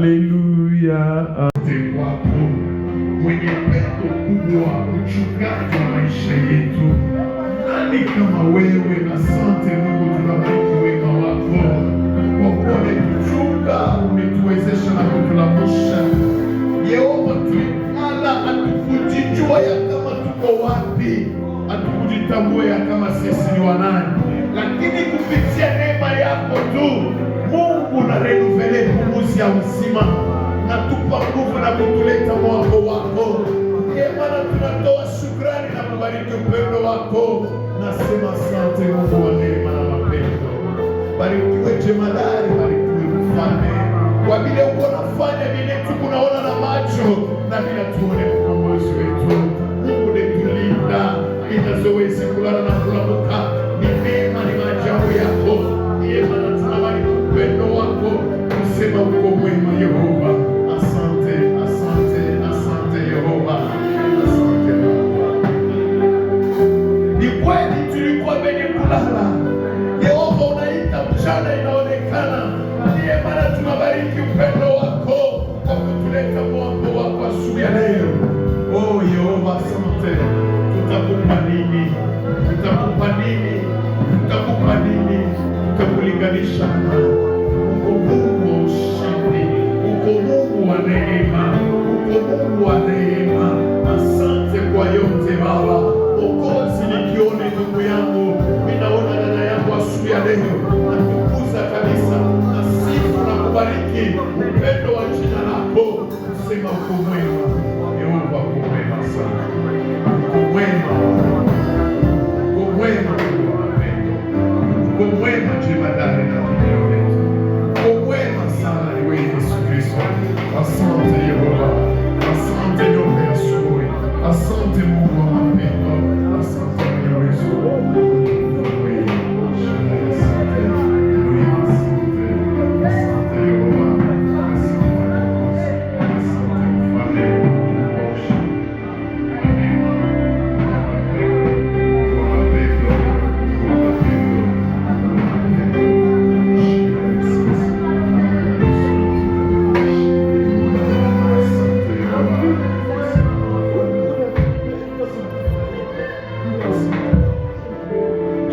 Haleluya. Wako mwenye pendo kubwa, mchungaji wa maisha yetu. Nani kama wewe? Asante Mungu, tunabariki wema wako kwa kuwa umetuchunga, umetuwezesha na kutulamusha. Yehova, tulipala hatukujijua ya kama tuko wapi, hatukujitambua ya kama sisi ni wanani, lakini kupitia neema yako tu Mungu na renuvele pumuzi ya uzima, natupa nguvu na kutuleta mwako wako. Ndiye maana tunatoa shukrani na kubariki upendo wako. Nasema asante Mungu wa neema na mapendo. Barikiwe jemadari, barikiwe mfalme, kwa vile uko nafanya vile tukunaona na macho na vile tuone mkombozi wetu. Mungu netulinda inazowezi kulala na kulamuka, ni neema, ni maajabu yako. Ndiye maana tunabariki upendo wako, kusema uko mwema Yehova. Asante, asante, asante Yehova, asante Mungu. Ni kweli tulikuwa wenye kulala, Yehova unaita mchana inaonekana. Ndiye maana tunabariki upendo wako kwa kutuleta mwambo wako asubuhi ya leo. Oh Yehova, asante. Tutakupa nini? Tutakupa nini? Tutakupa nini? Tutakulinganisha na uko Mungu wa ushindi, uko Mungu wa neema, uko Mungu wa neema. Asante kwa yote Baba. Okozi, nikione ndugu yangu, ninaona dada yangu asubuhi ya leo, natukuza kabisa, nasifu na kubariki upendo wa jina lako, kusema uko mwema Yehova, uko mwema sana, uko mwema, uko mwema Mungu wa mapendo, uko mwema jemadari na milio letu, uko mwema sana ni wewe Yesu Kristo. Asante Yehova, asante nyumba ya asubuhi, asante Mungu wa mapendo, asante Yesu.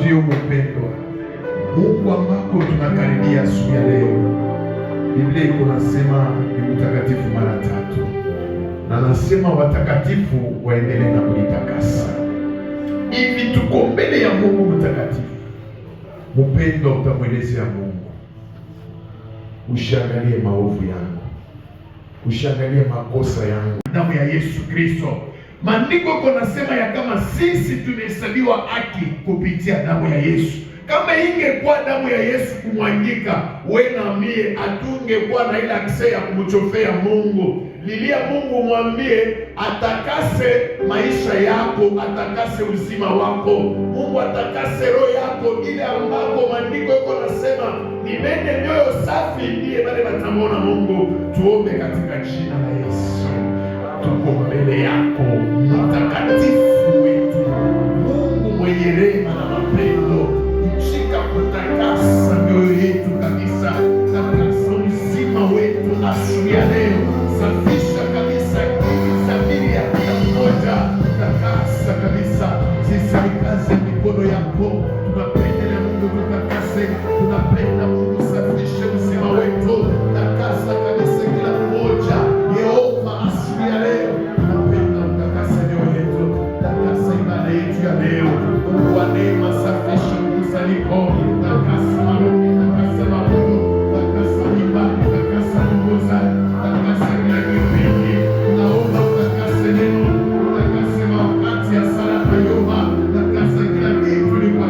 Ndio mpendwa Mungu ambako tunakaribia asubuhi ya leo. Biblia iko nasema ni mtakatifu mara 3, na nasema watakatifu waendelee na kulitakasa. Hivi tuko mbele ya Mungu mtakatifu. Mpendwa, utamwelezea Mungu, ushangalie maovu yangu, ushangalie makosa yangu. Damu ya Yesu Kristo, maandiko yako nasema ya kama sisi tumehesabiwa haki kupitia damu ya Yesu. Kama ingekuwa damu ya Yesu kumwangika, wewe na mie hatungekuwa na ile akse ya kumchofea Mungu. Lilia Mungu, mwambie atakase maisha yako, atakase uzima wako. Mungu atakase roho yako, ile ambako maandiko yako nasema ni wenye mioyo safi ndiye wale watamwona Mungu. Tuombe katika jina la Yesu. Tuko mbele yako mtakatifu wetu, Mungu mwenye rehema na mapendo, mshika kutakasa mioyo yetu kabisa, takasa uzima wetu asubuhi ya leo, safisha kabisa sabiri ya kila mmoja, takasa kabisa. Sisi ni kazi ya mikono yako, tunapenda Mungu tutakase, tunapenda Mungu safishe uzima wetu, takasa kabisa kila mmoja. Yehova, asubuhi ya leo tunapenda utakase mioyo yetu, takasa ibada yetu ya leo. Mungu wa neema, safisha mkusanyiko, takasa maombi, takasa mabudu, takasa ibada, takasa nguza, takasa kila kipindi. Naomba utakase neno, utakase wakati ya sala na yoma, takasa kila kitu ni kwa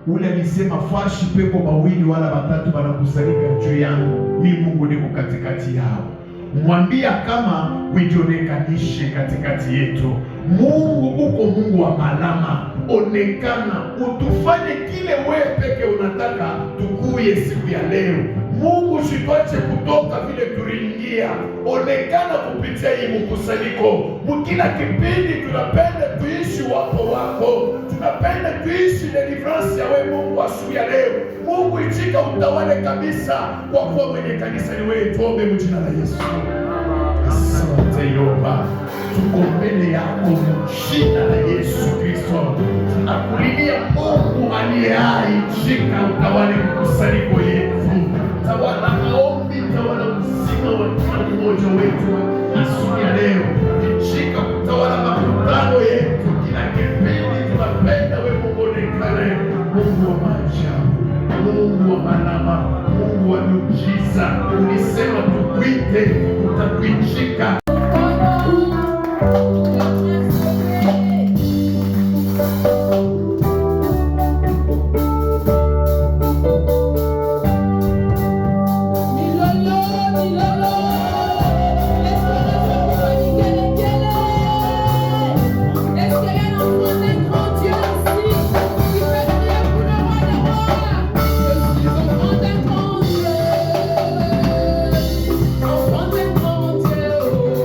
ule alisema fashi peko mawili wala watatu wanakusanyika juu yangu, ni Mungu niko katikati yao. Mwambia kama ujionekanishe katikati yetu. Mungu uko Mungu wa malama, onekana, utufanye kile wewe peke unataka tukuye siku ya leo. Mungu usituache kutoka vile tuliingia, onekana kupitia hii mkusanyiko. Mkila kipindi tunapenda tuishi wapo wako, tunapenda tuishi deliverance ya wewe Mungu asubuhi ya leo. Mungu itika utawale kabisa, kwa kuwa mwenye kanisa ni wewe. Tuombe mjina la Yesu. Asante Yehova, tuko mbele yako mjina la Yesu Kristo. Tunakulilia Mungu aliye hai, shika utawale mkusanyiko yetu. Tawala maombi, tawala uzima wa kila mmoja wetu asubuhi ya leo. Shika kutawala makutano yetu, kila kipindi tunapenda wewe Mungu onekane. Mungu wa maajabu, Mungu wa malama, Mungu wa miujiza. Ulisema tukuite, utatuitika. Oh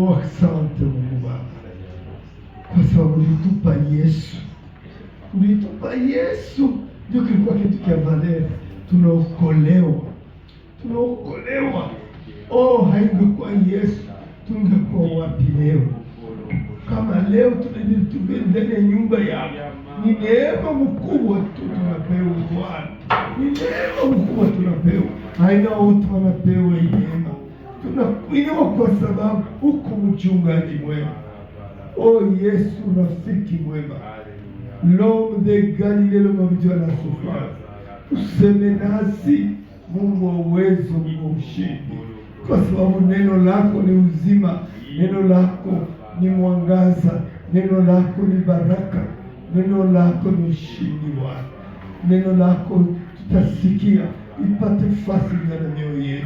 Oh, asante Mungu Baba, kwa sababu ulitupa Yesu, ulitupa Yesu, ndio kilikuwa kitu cha valeur. Tunaokolewa. Oh, haingekuwa Yesu tungekuwa wapi leo? Kama leo tunajitubia ndani ya nyumba yako, ni neema mkubwa tu tunapewa Bwana, ni neema mkubwa tunapewa. Haina watu wanapewa hii neema, tunakuinua kwa sababu uko mchungaji mwema. Oh Yesu, rafiki mwema, l'homme de Galilée, le mavijwa na sufara, useme nasi Mungu wa uwezo, Mungu wa ushindi, kwa sababu neno lako ni uzima, neno lako ni mwangaza, neno lako ni baraka, neno lako ni ushindi Bwana. Neno lako tutasikia ipate fasi ndani ya mioyo yetu.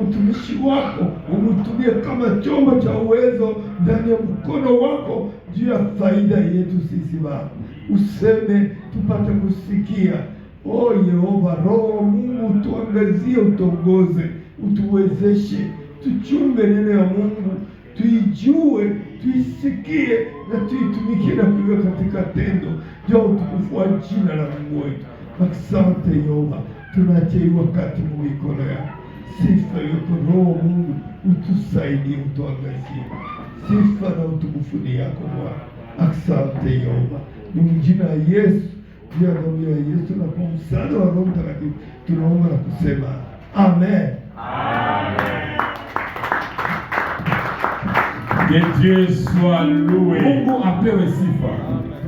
Mtumishi wako umutumie kama chombo cha uwezo ndani ya mkono wako juu ya faida yetu sisi Baba. Useme tupate kusikia. Oh Yehova, Roho wa Mungu tuangazie, utongoze, utuwezeshe, tuchunge neno ya Mungu, tuijue, tuisikie na tuitumikie na kuiweka katika tendo juu ya utukufu wa jina la Mungu wetu. Asante Yehova, tunaacha hii wakati mu mikono yako. Sifa yako Roho wa Mungu, utusaidie, utuangazie. Sifa na utukufu ni yako Bwana. Asante Yehova, ni mjina ya Yesu, juu ya damu ya Yesu na kwa msaada wa Roho Mtakatifu tunaomba na kusema amen. Que Dieu soit loué. Mungu apewe sifa.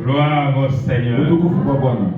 Gloire au Seigneur. Utukufu kwa Bwana.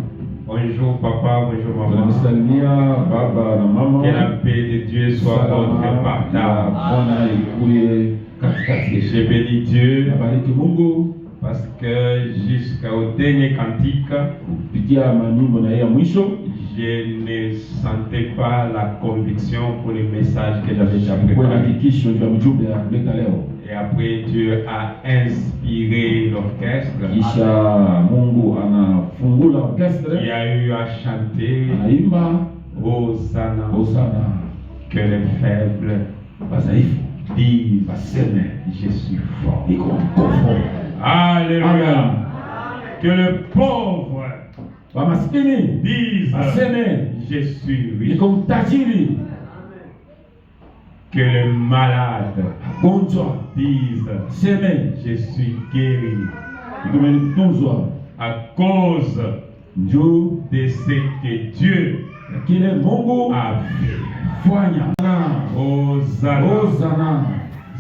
Bonjour papa, bonjour maman. Tunamsalimia baba na mama. Que la paix de Dieu soit votre partage. Bwana ikuwe katikati yetu. Je bénis Dieu Nabariki Mungu parce que jusqu'au dernier cantique, kupitia manyimbo na ya mwisho je ne sentais pas la conviction pour le message que j'avais déjà kwa préparé. hakikisho juu ya mjumbe ya kuleta leo. Et après, Dieu a inspiré l'orchestre. Kisha Mungu anafungula orchestre, Il y a eu à chanter anaimba Hosanna, Hosana. que les faibles Badhaifu disent baseme je suis fort. niko mkofu. Alléluia. Amen. Que le pauvre Wamaskini dise baseme je suis riche. niko mtajiri. Que le malade Gonjwa dise seme je suis guéri. niko mtunzwa À cause njoo de ce que Dieu kile Mungu a fait. fanya. Hosanna. Hosana.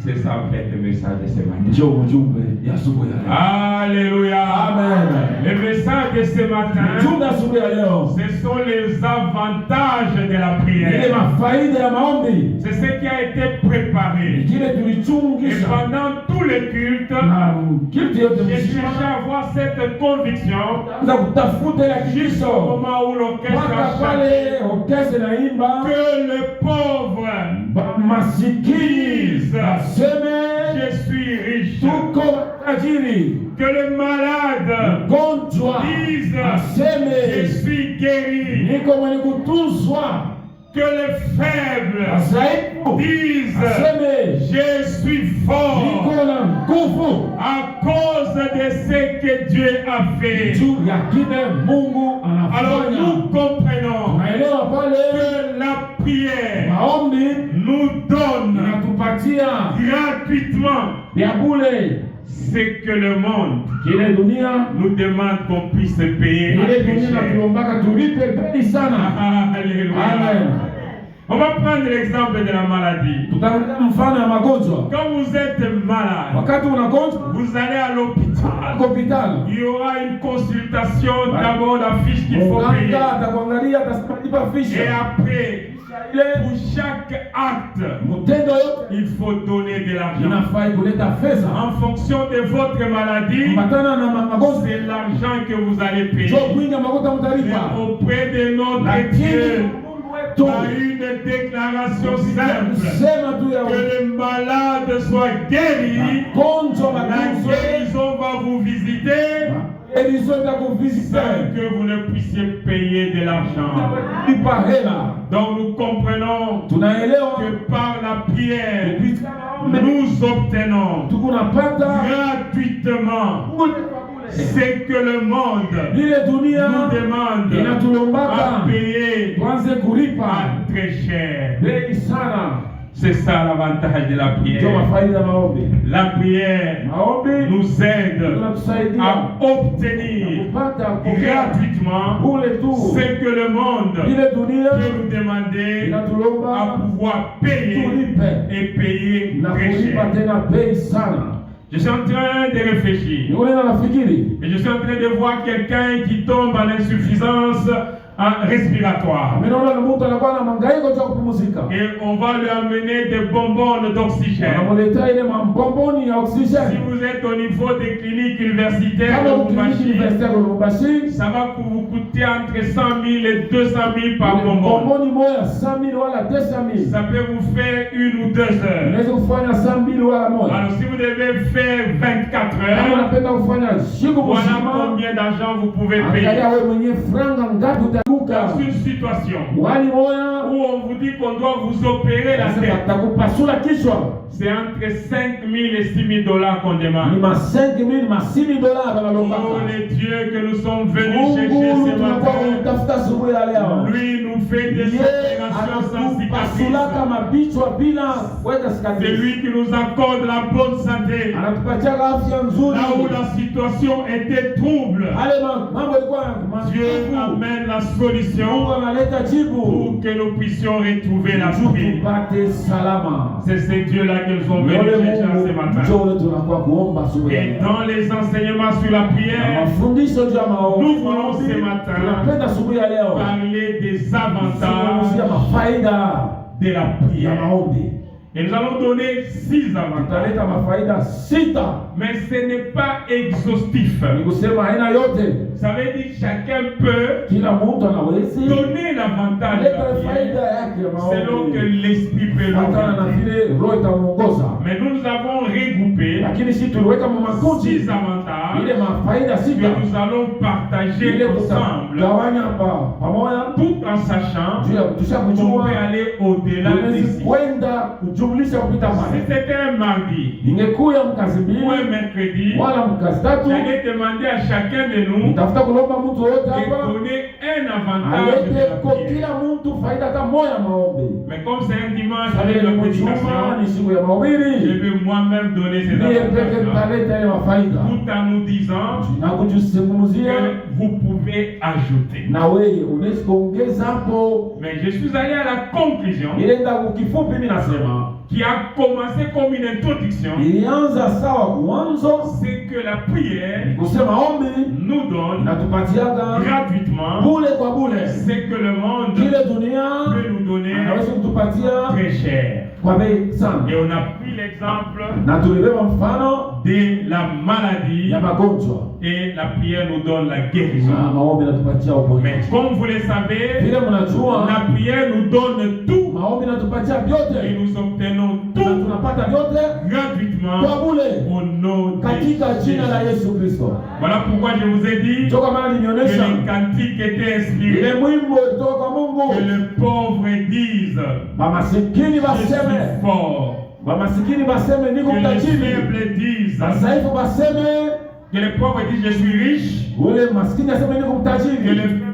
C'est ça en fait le message de ce matin. Njoo mjumbe ya asubuhi ya leo. Alléluia. Amen. Le message de ce matin, Mjumbe asubuhi ya leo. ce sont les avantages de la Ile prière. mafaida ya maombi. C'est ce qui a été préparé. Kile Et tulichungisha. pendant tous les cultes, Na kitu yote j'ai cherché mzima. à avoir cette conviction Za kutafuta ile jusqu'au hakikisho. moment où l'orchestre Mpaka a chanté pale orkestra inaimba. que le pauvre Masikini aseme je suis riche, tuko tajiri. que le malade Gonjwa dise je aseme suis guéri, niko mwenye kutunzwa. que les faibles Dhaifu disent aseme je suis fort niko na nguvu à cause de ce que Dieu a fait. juu ya kile Mungu Alors anafanya. nous comprenons Naelewa pale que la prière maombi nous donne inatupatia gratuitement vya bure. ce que le monde Kile dunia nous demande qu'on puisse payer. ile dunia natuombaka tulipe bei sana. Alléluia. Amen. On va prendre l'exemple de la maladie. Tutaangalia mfano ya magonjwa. Quand vous êtes malade, Wakati unagonjwa vous allez à l'hôpital. hospitali, Il y aura une consultation, d'abord la fiche qu'il faut payer. mganga atakuangalia, atasipa Et ficha après, ile pour chaque acte, mtendo yote il faut donner de l'argent. inafai kuleta fedha En fonction de votre maladie, mbatana na magonjwa. c'est l'argent que vous allez payer. Jo kuinga makuta Mais mtalipa, auprès de notre lakini Dieu, Mungu wetu il y a une déclaration simple. sema tu ya Que le malade soit guéri. magonjwa La magonjwa guérison va vous visiter elizo itakuvisita sans que vous ne puissiez payer de l'argent. lipa hela. Donc nous comprenons Tunaelewa que par la prière, kupitia maombi nous obtenons tukunapata gratuitement bure kwa bure. ce que le monde Ile dunia nous demande inatulombaka à payer tuanze kulipa très cher. bei sana. C'est ça l'avantage de la Ndio prière. mafaida ya maombi. La prière Maombi nous aide tunatusaidia à obtenir kupata kupokea gratuitement bure tu ce que le monde ile dunia peut nous demander à inatulomba pouvoir payer tulipe et payer na très kulipa cher. tena bei sana. Je suis en train de réfléchir Nikunena nafikiri et je suis en train de voir quelqu'un qui tombe en insuffisance respiratoire. amenaona na mtu anakuwa na mangaiko ya kupumzika, Et on va lui amener des bonbons d'oxygène. anamletea ile mambomboni ya Si oksijeni. vous êtes au niveau des cliniques universitaires Kama de ukliniki Lubumbashi, universitaire ya Lubumbashi, ça va vous coûter entre 100 000 et 200 000 par bonbon. bomboni moja 100,000 wala 200,000 Ça peut vous faire 1 ou 2 heures. unaweza kufanya 100,000 wala moja. Alors si vous devez faire 24 Kama heures, unapenda kufanya siku voilà mzima, combien d'argent vous pouvez angalia payer. wewe mwenyewe franga ngapi utakuka. Dans une situation Wali moja où on vous dit qu'on doit vous opérer la nasema tête, takupasula kichwa c'est entre 5 000 et 6 000 dollars qu'on ni demande. ma 5,000 ma 6,000 Oh wanalombaka. les dieux que nous sommes venus Mungu chercher ce tunakuwa matin, kumtafuta asubuhi ya leo. lui nous fait des Yeye opérations sans anatupasulaka cicatrices. mabichwa bila kuweka C'est cicatrice. lui qui nous accorde la bonne santé. Anatupatia afya nzuri. Là où la situation était trouble, Ale mambo yalikuwa Dieu magumu. amène la Mungu solution analeta jibu. pour que nous puissions retrouver la paix. Tupate salama. C'est ce Dieu-là que nous sommes venus Yule chercher Mungu ce matin. ndio ule tunakuwa kuomba asubuhi ya Et leo. dans les enseignements sur la Na prière, mafundisho juu ya maombi. nous voulons ce matin Tunapenda asubuhi ya leo parler des kuzungumzia avantages mafaida de la ya prière. maombi. Et nous allons donner 6 avantages. Tutaleta mafaida 6. Mais ce n'est pas exhaustif. Ni kusema aina yote, Ça veut dire que chacun peut kila mtu anawezi donner l'avantage de la leta faida prière yake ya selon que maombi l'esprit peut kufuatana na l'orienter. vile roho itamuongoza. Mais nous avons regroupé Lakini si tuliweka makundi 6 avantages ile mafaida que 6 nous allons partager ile ensemble, tutagawanya pamoja tout en sachant juu ya qu'on tushakujua peut aller au-delà des tunawezi 6. kwenda kujumlisha kupita Si pale. c'était un mardi Ingekuya mkazi ou mbili un mercredi, wala mkazi tatu, j'allais demander à chacun de nous tafuta kulomba mtu yote de hapa donner un avantage de alete la kwa prière. kila mtu faida hata moja maombi. Mais comme c'est un dimanche Sasa avec ni la mchuma, prédication, ni siku ya je mahubiri, vais moi-même donner ces ndiye peke avantages nitaleta ile mafaida tout en nous disant na kujisungumzia, que vous pouvez ajouter. na wewe unaweza kuongeza hapo. Mais je suis allé à la conclusion Ile ndio kifupi mimi nasema qui a commencé comme une introduction, ilianza sawa mwanzo, c'est que la prière kusema ombi nous donne natupatiaga gratuitement bule kwa bule ce que le monde kile dunia peut nous donner anaweza kutupatia très cher. kwa bei sana, Et on a pris l'exemple na tulibeba mfano de la maladie ya magonjwa et la prière nous donne la na guérison. maombi natupatia Mais uponyaji. comme vous le savez, Vile mnajua la prière nous donne tout maombi natupatia et vyote nous obtenons na tout tunapata vyote gratuitement kwa bule au nom de katika jina la Jésus. Yesu Kristo. Voilà pourquoi je vous ai dit Toka maana que nimeonyesha les cantiques étaient ile inspirés, mwimbo kutoka kwa Mungu, que les pauvres disent bamasikini je baseme, suis fort, bamasikini baseme niko que les mtajiri, faibles disent, basaifu baseme, que les pauvres disent je suis riche, ule maskini aseme niko que les mtajiri,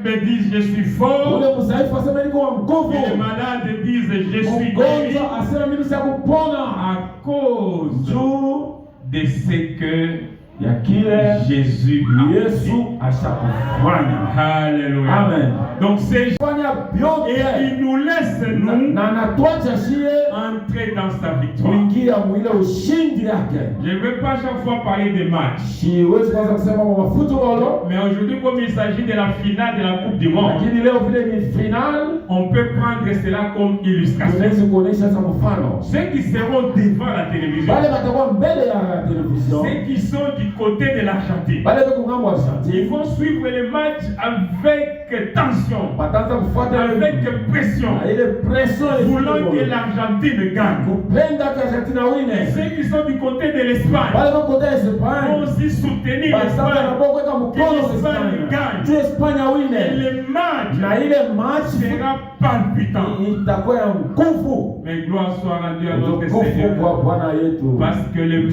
faibles disent je suis fort, ule mzaifu aseme niko wa que nguvu, les malades disent je suis guéri mgonjwa aseme mimi sikupona à cause juu de ce que ya kile Jésus a fait. Yesu ashakufanya. Alléluia. Amen. Donc c'est Fanya et vyote il nous laisse nous na anatuacha shie entrer dans sa victoire. kuingia mwile ushindi yake. Je ne veux pas chaque fois parler des matchs. Siwezi kwanza kusema kwa futbolo, Mais aujourd'hui, comme il s'agit de la finale de la Coupe du Monde, lakini leo vile ni final, on peut prendre cela comme illustration. tunaweza kuonesha sasa mfano. Ceux qui seront devant la télévision, Wale watakuwa mbele ya television, ceux qui sont du côté de l'Argentine. Bale beko ngambo ya Ils Argentine. vont suivre les matchs avec tension, Bataanza kufuata avec pression, na ile pression ile voulant que l'Argentine gagne. kupenda kwa Argentina wine. Ceux qui sont du côté de l'Espagne Bale beko kote vont Espagne. aussi soutenir Bataanza na l'Espagne. boko kwa mkono Que l'Espagne Espagne. gagne. Tu Espagne Et wine. le match Na ile match sera palpitant. itakuwa ya nguvu. Mais gloire soit rendue à notre Utukufu Seigneur. kwa Bwana yetu. Parce que le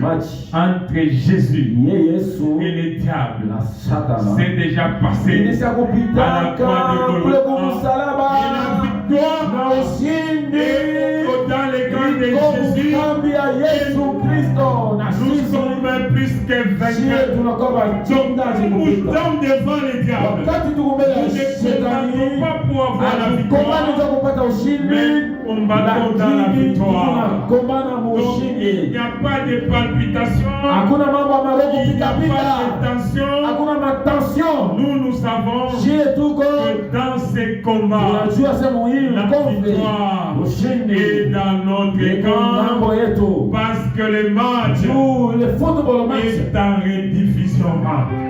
match entre Jésus Ye Yesu et le diable na Satana c'est déjà passé. ilisha À la kupitaka croix de kule Golgotha. kumsalaba Et la victoire na ushindi est dans les camps de iko Jésus. kambi ya Yesu Kristo na Nous sisi sommes plus que sie vainqueurs. tunakuwa wachungaji Nous kupita. sommes devant le diable. Wakati tuko mbele ya Nous ne shetani combattons pas pour avoir la hatukombani victoire, za kupata ushindi, mais combattons dans la lakini victoire. tunakombana mu Donc il ushindi. n'y a pas de palpitation, Hakuna mambo ya maroho il n'y a kupita pas de pita, tension. hakuna matension. Nous savons Sie tuko que dans ces combats, tunajua sehemu hii la mkombe victoire est ushindi dans notre iko ngambo camp yetu. parce que le match Juu ile football match est en rediffusion.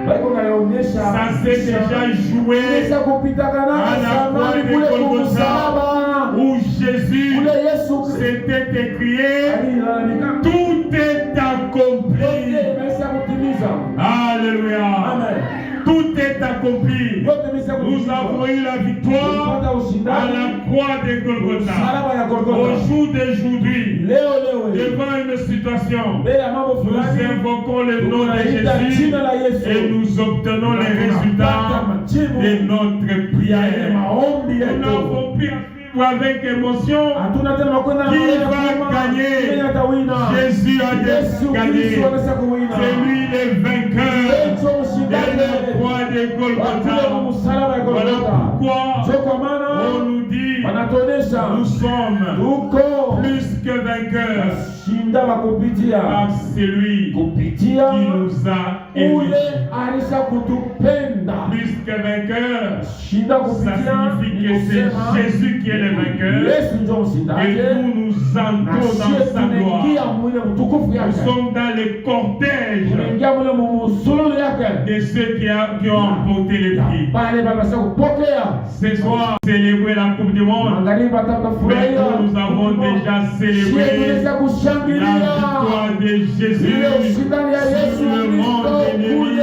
baiko naonyesha Ça s'est déjà joué Kisha kupita à kana la croix samani de kule Golgotha kumsalaba où Jésus kule Yesu Kristo s'était écrié alilalamika tout est accompli. yote imesha kutimiza. Alléluia. Amen. Tout est accompli. Yote imesha Nous kutimiza. avons eu la victoire Kupata à ushindani la croix de Golgotha. msalaba ya Au Golgotha. jour d'aujourd'hui, Leo devant une situation, mbele ya mambo nous fulani invoquons le nom de tunaita Jésus jina la Yesu et nous obtenons les tunapata résultats majibu de notre ya prière. maombi Nous yetu. n'avons plus à vivre avec émotion. Hatuna tena makwenda na Qui maneno ya va kusema, gagner? nani atawina? Jésus a Yesu gagné. Kristo anaweza kuwina. C'est lui le vainqueur Yesu de mshindaji. la croix de Wakule Golgotha. msalaba ya Voilà Golgotha. pourquoi Ndio kwa on maana nous dit wanatuonesha nous sommes tuko plus que vainqueurs shinda wa kupitia par celui kupitia qui nous a ule élis. alisha kutupenda. Plus que vainqueurs, Shinda ça kupitia signifie ni que c'est kusema Jésus qui est le vainqueur Yesu ndio et mshindaji nous nous na entrons sie dans sa tunaingia gloire. mwile mtukufu Nous yake, sommes dans le cortège tunaingia mwile musululu yake de ceux qui ont emporté le prix. pale babasa kupokea. Ce soir, célébrer la Coupe du Monde. Magharibi Mais atakafurahia. nous avons déjà Sie célébré tunaweza la kushangilia victoire de Jésus ile ushindani ya Yesu sur le monde Kristo ennemi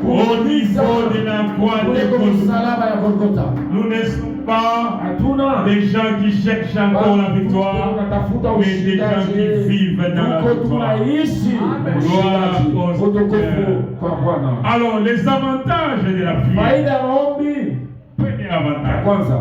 au niveau de la croix kule de kwa Golgotha. msalaba ya Golgotha. Nous ne sommes pas Hatuna des gens qui cherchent encore la victoire, tunatafuta mais des gens qui ushindaji, vivent dans la tuko victoire. tunaishi Gloire ushindaji. au Utukufu Seigneur. kwa Bwana. Alors, les avantages de la prière. Faida ya maombi Premier ya avantage, kwanza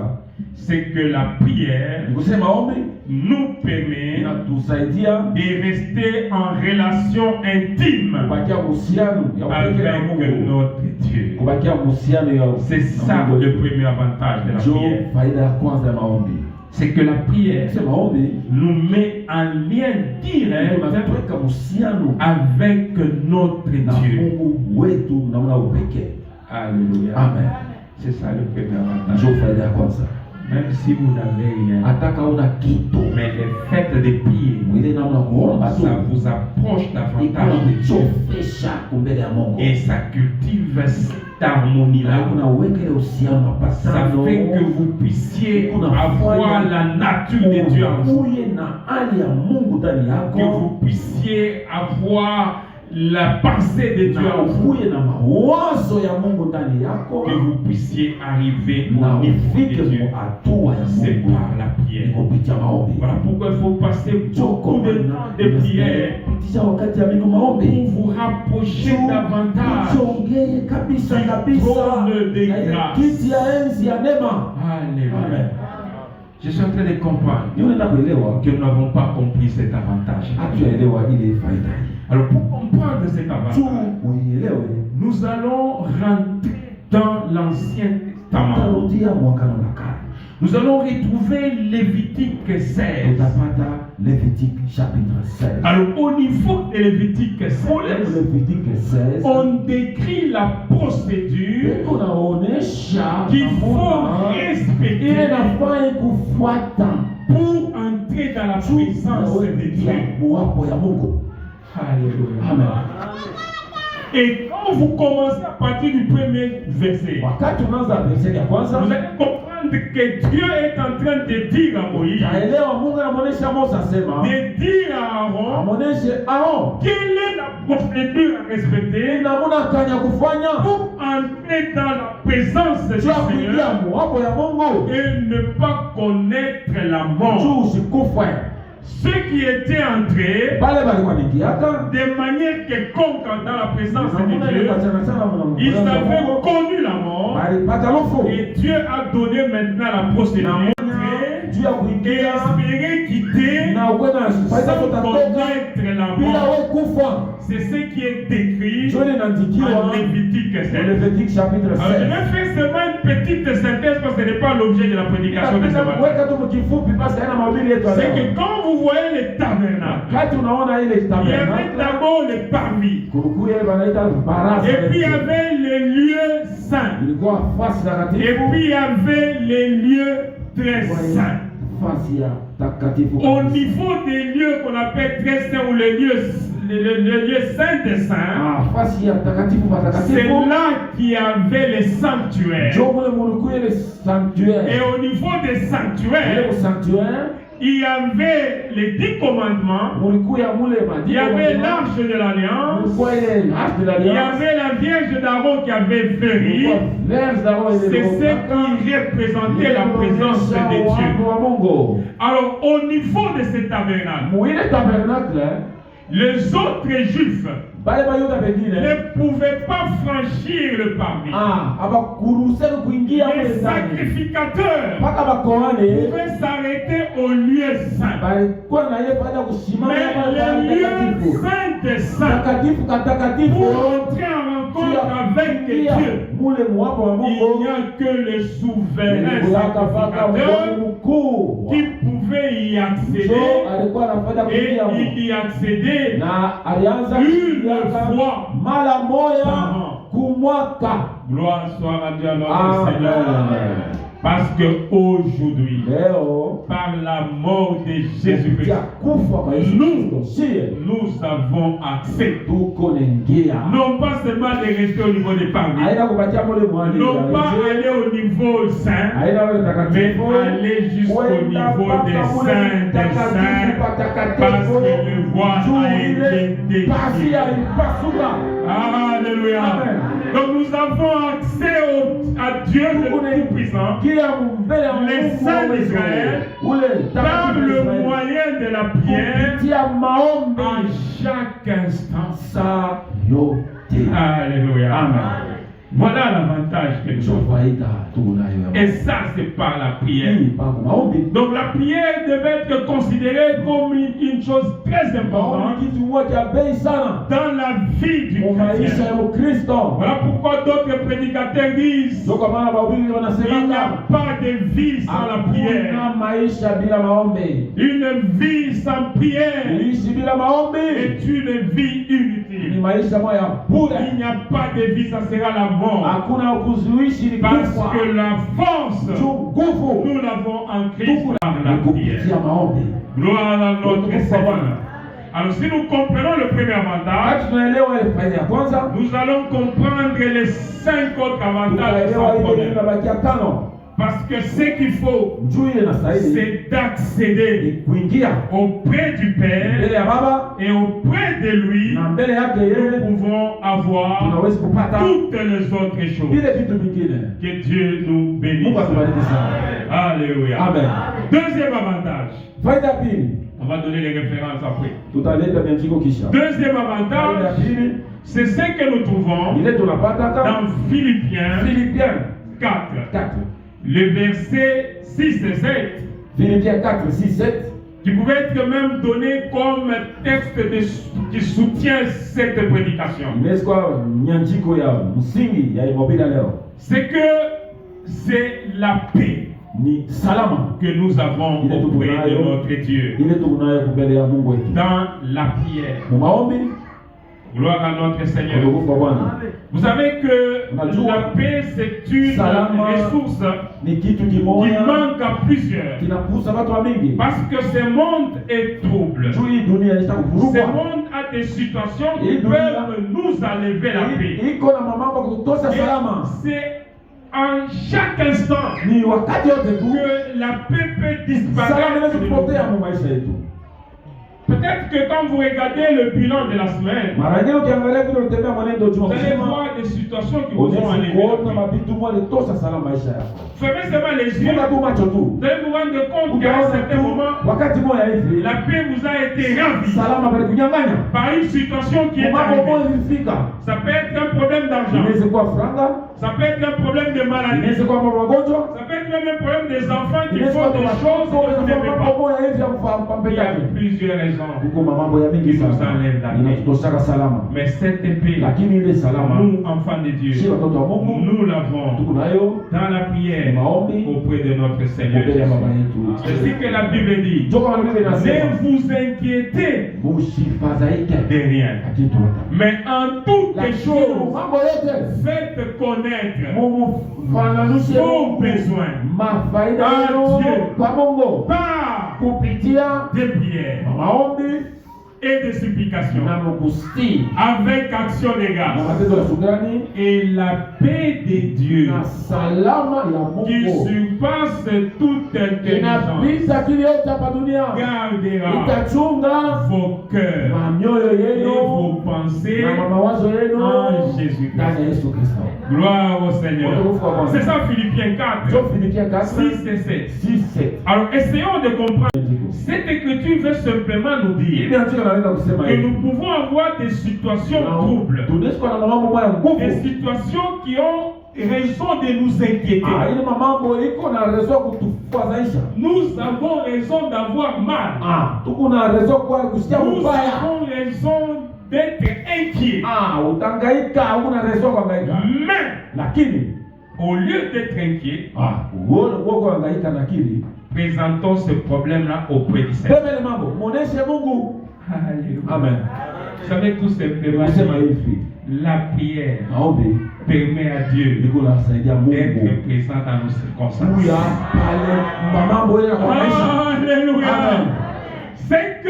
c'est que la prière ni kusema maombi nous permet inatusaidia de rester en relation intime kubakia uhusiano ya upekee na avec Mungu, notre Dieu. kubakia uhusiano ya C'est ça Mungu. le premier avantage de la Ndio prière. faida ya kwanza ya maombi. C'est que la prière Sema maombi nous met en lien direct unaweka uhusiano avec notre na Dieu. Mungu wetu namna upekee. Alléluia. Amen. C'est ça le premier avantage. Ndio faida ya kwanza. Même si vous n'avez rien, Ataka una kitu mais le fait de prier, mwile namna kuomba tu ça vous approche davantage de Dieu. ikuchofesha kumbele ya Mungu. Et ça cultive cette harmonie-là. Na unaweka ile uhusiano Ça mapatano fait que vous puissiez avoir la nature de Dieu en vous. uye na hali ya Mungu ndani Que yako vous puissiez avoir la pensée de Dieu na en vous. uye na mawazo ya Mungu ndani yako Que vous puissiez arriver na au niveau ufike de Dieu. mu hatua ya C'est Mungu par la ni prière. kupitia maombi. Voilà pourquoi il faut passer beaucoup de temps de prière pitisha wakati ya mingi maombi pour vous rapprocher davantage. usiongee kabisa kabisa trône de na ile grâce. kiti ya enzi ya neema. Alléluia. Je suis en train de comprendre Ni unaenda kuelewa que nous n'avons pas compris cet avantage. hatuyaelewa ile faida hii. Alors pour comprendre cet Tu avantage, uielewe, nous allons rentrer dans l'Ancien Testament. utarudia mwagano la kale, Nous allons retrouver Lévitique 16. tutapata Levitique chapitre 16. Alors au niveau de Lévitique 16, Levitique 16 on décrit la procédure unaonesha qu'il faut namna ile respecter nafaa kufuata pour entrer dans la puissance de Dieu. uwapo ya Mungu. Alléluia. Amen. Et quand vous commencez à partir du premier verset, Wakati unaanza verse ya kwanza, vous allez comprendre que Dieu est en train de dire à Moïse, taelewa Mungu anamuonesha Mose asema, de dire à Aaron, amuoneshe Aaron quelle est la procédure à respecter namuna kanya kufanya pour entrer dans la présence du juu ya kuingia Seigneur mwapo ya Mungu et ne pas connaître la mort. juu usikufa. Ceux qui étaient entrés Pale balikuwa nikiaka de manière quelconque dans la présence namuna de Dieu, ilipatana sana na ils Mungu. avaient connu la mort Balipata lufu et Dieu a donné maintenant la procédure juu ya et kuingia espérer quitter na uwe na faida sans utatoka connaître la bila mort. we kufa. C'est ce qui est décrit Juu inaandikiwa en Lévitique 7. Lévitique chapitre Alors, je 16. vais faire seulement une petite synthèse parce que ce n'est pas l'objet de la prédication de ce matin. Weka tu mkifupi basi haina mahubiri yetu C'est leo. que quand vous voyez les tabernacles, Wakati unaona ile il y avait tabernacle d'abord les parvis. kulikuwa ile wanaita baraza. Et puis il y avait les lieux saints. Ilikuwa fasi Et takatifu. puis il y avait les lieux très saints. Fasi ya takatifu. Au niveau des lieux qu'on appelle très saints ou les lieux saints des saints, Ah, fasi ya takatifu c'est patakatifu. là qu'il y avait les sanctuaires. Ndio mule mulikuwa ile sanctuaire. Et au niveau des Ile sanctuaires, sanctuaire il y avait les 10 commandements, mulikuwa mule il y avait l'arche de l'alliance, mulikuwa ile arche de il y l'alliance. avait la Vierge d'Aaron qui avait péri. Mulikuwa verse d'Aaron ile C'est ce qui représentait la présence de Dieu. wa Mungu. Alors, au niveau de ce tabernacle, Muile tabernacle les autres juifs bale bayuda wengine ne pouvaient pas franchir le parvis. abakuruhusiwa kuingia Les mule ndani. sacrificateurs Mpaka bakohane pouvaient s'arrêter au lieu saint. balikuwa na ile baada ya kusimama Mais pale le lieu takatifu. saint des saints, Takatifu katakatifu pour entrer en rencontre avec kuingia Dieu, mule mwapo wa il Mungu. n'y a que le souverain Yakafaka sacrificateur Mungu mkuu. qui pouvait y accéder. So alikuwa anafanya Et kuingia il y accédait na alianza une kuingia fois mara moja par an. kumwaka. Gloire soit rendue à notre Amen. Seigneur. Parce que aujourd'hui, Leo par la mort de Jésus-Christ, kupitia kufa kwa Yesu Kristo sie nous avons accès. tuko naingia. Non pas seulement de rester au niveau des parvis, Haina kupatia mule mwani. non pas aller au niveau saint, Haina wale mais takatifu. aller jusqu'au niveau des saints des saints, parce que le voile a été déchiré. Alléluia. Amen. Donc nous avons accès à Dieu le Tout-Puissant les saints d'Israël par le moyen de la prière à chaque instant. Alléluia. Amen. Voilà l'avantage que nous avons. Et ça, c'est par la prière. Donc la prière devait être considérée comme une chose très importante dans la vie du chrétien. Voilà pourquoi d'autres prédicateurs disent il n'y a pas de vie sans la prière. Une vie sans prière est une vie inutile. Il n'y a pas de vie, ça sera la mort. Parce que la force, nous l'avons en Christ par la prière. Gloire à notre Seigneur. Alors si nous comprenons le premier avantage, nous allons comprendre les 5 autres avantages sans problème. Parce que ce qu'il faut, c'est d'accéder auprès du Père et auprès de lui, nous pouvons avoir toutes les autres choses. Que Dieu nous bénisse. Alléluia. Amen. Deuxième avantage. On va donner les références après. Deuxième avantage, c'est ce que nous trouvons dans Philippiens 4. Le verset 6 et 7, Philippiens 4, 6, 7, qui pouvait être même donné comme texte qui soutient cette prédication. C'est que c'est la paix que nous avons auprès de notre Dieu dans la prière. Gloire à notre Seigneur. Utukufu kwa Bwana. Vous savez que Unajua, la paix, c'est une salama ressource ni kitu qui kimoja manque à plusieurs. kinakuza watu wa mingi. Parce que ce monde est trouble. Juu hii dunia Ce itakuvurugwa. monde a des situations qui Et peuvent nous enlever la paix. Iko na mambo kutosha salama. Et c'est en chaque instant Ni wakati yote tu que la paix peut salama disparaître. inaweza de kupotea nous. mu maisha yetu. Peut-être que quand vous regardez le bilan de la semaine, Mara nyingine ukiangalia vile unatembea mwenendo vous juma allez mzima, voir des situations qui vous ont unaweza enlevé. kuona mabitu moja tosha salama maisha yako. Fermez seulement les yeux. Funga tu macho tu. Vous allez vous rendre compte qu'à un Ukiona certain tu moment, wakati moja hivi la paix vous a été ravie salama bali kunyang'anya. par une situation qui est Mambo arrivée. moja ilifika. Ça peut être un problème d'argent. Inaweza kuwa franga, Ça peut être un problème de maladie. inaweza kuwa mambo magonjwa, Ça peut être même un problème des enfants qui inaweza font kuwa des choses que vous n'aimez mambo pas. moja hivi ya kufahamu Il y a pembeni. plusieurs raisons. Huko mambo ya mingi sana inatutoshaka salama, Mais cette épée, lakini ile salama nous, enfants de Dieu, si watoto wa Mungu nous l'avons tuko nayo dans la prière maombi auprès de notre Seigneur mbele ya Jésus. baba yetu. C'est ce que la Bible dit. Ndio kama Biblia inasema Ne vous inquiétez msifadhaike de rien. kitu hata, Mais en toutes les lakini choses, mambo yote faites connaître mufananishe vos besoins mafaida Ah, yenu Dieu. kwa Mungu par kupitia des prières maombi et des supplications, na mkustii avec action de na grâce. matendo ya shukrani Et la paix de Dieu, na salama ya qui Mungu surpasse toute intelligence, inapita kile yote hapa dunia, gardera itachunga vos cœurs mamioyo et yenu vos pensées na mawazo yenu en Jésus-Christ. ndani ya Yesu Kristo. Gloire au Seigneur. Utukufu kwa Bwana. C'est ça Philippiens 4, Ndio Filipiens 4 6 et 7. 6:7. Alors essayons de comprendre. Cette écriture veut simplement nous dire Hivi andiko naweza kusema que hivi. nous pouvons avoir des situations troubles, Tunaweza kuwa na mambo moja des nguvu. situations qui ont raison de nous inquiéter. Ile mambo iko na rezo kutufadhaisha. Nous avons raison d'avoir mal. Tuko na rezo kwa kusikia Nous mbaya. avons raison d'être inquiets. Utangaika, huna rezo kuhangaika. Mais Lakini au lieu d'être inquiets, uone uko kuhangaika na kili. présentons ce problème-là auprès du Seigneur. Bebe mambo, muoneshe Mungu. Alléluia. Amen. Vous savez tout simplement, Kusema hivi. la prière Maombi permet à Dieu liko nasaidia Mungu. d'être présent dans nos circonstances. Kuya pale mambo ya kwa maisha. Alléluia. Amen. C'est que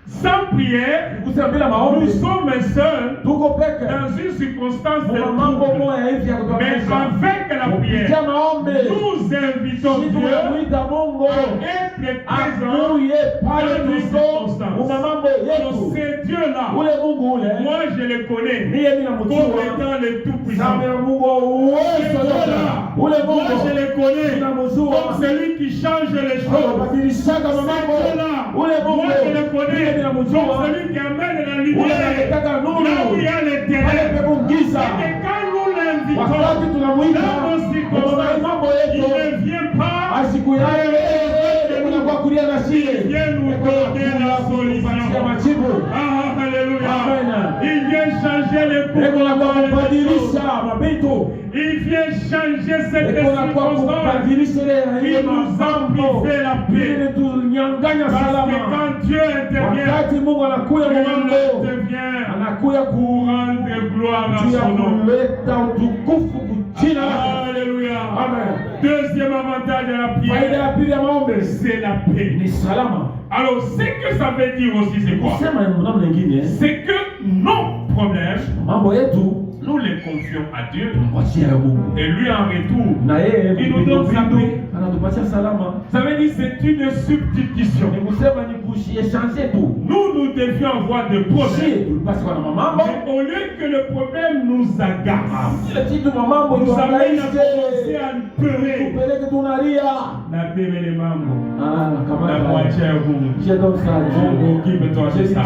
sans prière, Kusema bila nous maombi sommes seuls tuko peke. dans une circonstance de Kuna mambo trouble. moja hivi ya Mais kutuamisha. avec la Kupitia prière, maombi nous invitons sisi Dieu tunamuita Mungu à être présent akuye pale dans nos tulipo circonstances. una mambo Alors, yetu. c'est Dieu-là. Ule Mungu ule Moi, je le connais niye mimi comme namjua étant le Tout-Puissant. kama Mungu uwezo yote. Ule Moi, Mungu je le connais tunamjua comme celui qui change les choses. anabadilishaka mambo. Ule Mungu Moi, je le niye connais mimi comme namjua celui qui amène la ule lumière anataka là où il nuru y a les pale ténèbres. pepo giza. Et quand nous l'invitons Wakati tunamuita dans nos kwa circonstances, mambo il yetu ne vient pas asiku yake unakuwa kulia na shie Viens nous donner la kupatia solution. majibu. Ah, alléluia. Amen. Il vient changer les Eko na kwa cours. kubadilisha mabitu. Il vient changer cette Eko na kwa circonstance kubadilisha qui ile nous a mambo privé la paix. ili tunyang'anya Parce que salama. quand Dieu intervient, Wakati Mungu anakuya il mambo intervient anakuya pour rendre gloire à juu ya son nom. kuleta utukufu kujina lake. Alléluia. Amen. Deuxième avantage de la Faida prière, ya pili ya maombi c'est la paix. ni salama. Alors, ce que ça veut dire aussi, c'est quoi? Kusema namna nyingine, C'est que nos problèmes, mambo yetu nous les confions à Dieu. tunamwachia Mungu. Et lui, en retour, Na yeye il nous donne sa vitu paix. anatupatia salama. Ça veut dire que c'est une substitution. Ni kusema ni kushichange tu. Nous devions avoir des problèmes. Shie tulipasi kwa na mambo. Mais au lieu que le problème nous agace, Kile kitu mambo nous amène à tuangaishe. commencer à pleurer. Tupeleke tunalia. Na bébé les mambo. Kama La moitié à vous. J'ai donc ça. Mungu occupe-toi de ça.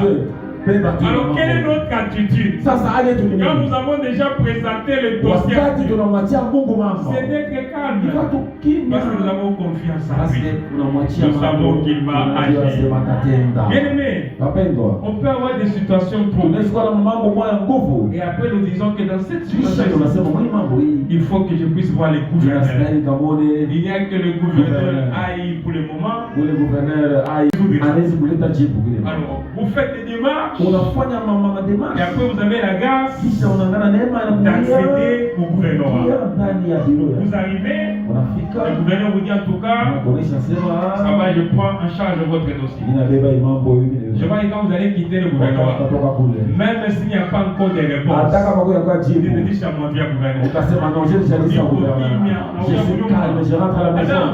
Alors, quelle est notre attitude? Sasa aje tu Quand nous avons déjà présenté le dossier, wakati tunamwachia Mungu mambo. c'est d'être calme. Ika tukimya. Parce que nous avons confiance en Basi lui. tunamwachia Nous savons qu'il va agir. atatenda. Bien aimé, Wapendwa, on peut avoir des situations troubles. tunaweza kuwa na mambo moya nguvu. Et après, nous disons que dans cette Kisha situation, tunasema mwi mambo hii il faut que je puisse voir les gouverneurs. tunastahili kamone Il n'y a que le gouverneur aille pour le moment. ule gouverneur ai anawezi kuleta jibu kile. Alors, vous faites des démarches démarches. unafanya mama Et démarche, après, vous avez la grâce kisha unaangana neema d'accéder au gouvernorat. ndani ya biro ya Vous arrivez, unafika le gouverneur vous dit en tout cas, unakuonesha ça sema va, je prends en charge votre dossier. ninabeba hii mambo hivi Je vois que quand vous allez quitter le gouvernorat, utatoka kule même s'il n'y a pas encore de réponse, hata kama kuna kwa il jibu te dit chez moi, viens gouvernement. ukasema non je suis au gouvernement je suis calme je rentre à la maison.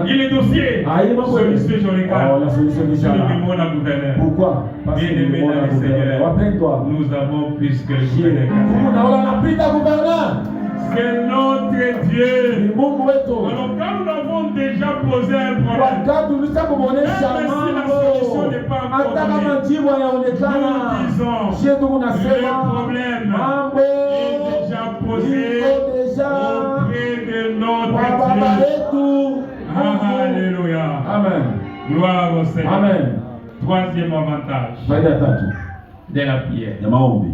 Il est dossier. Ah, il est pas Solution, j'en ai oh, la solution Je déjà le là. demande à gouverneur. Pourquoi? Parce que Bien-aimé dans le Seigneur, rappelle-toi, nous avons plus que le gouverneur. unapita gouverneur C'est notre Dieu. ni Mungu wetu. Alors quand nous avons déjà posé un problème, Wakati ulishakuonesha même si la solution mambo, n'est pas encore hata kama donnée, jibu hayaonekana, nous disons, shetu le kunasema problème mambo est déjà posé iko deja auprès de notre kwa baba Dieu. yetu. Alléluia. Amen. Gloire au Seigneur. Amen. Troisième avantage Faida tatu de la prière. ya maombi.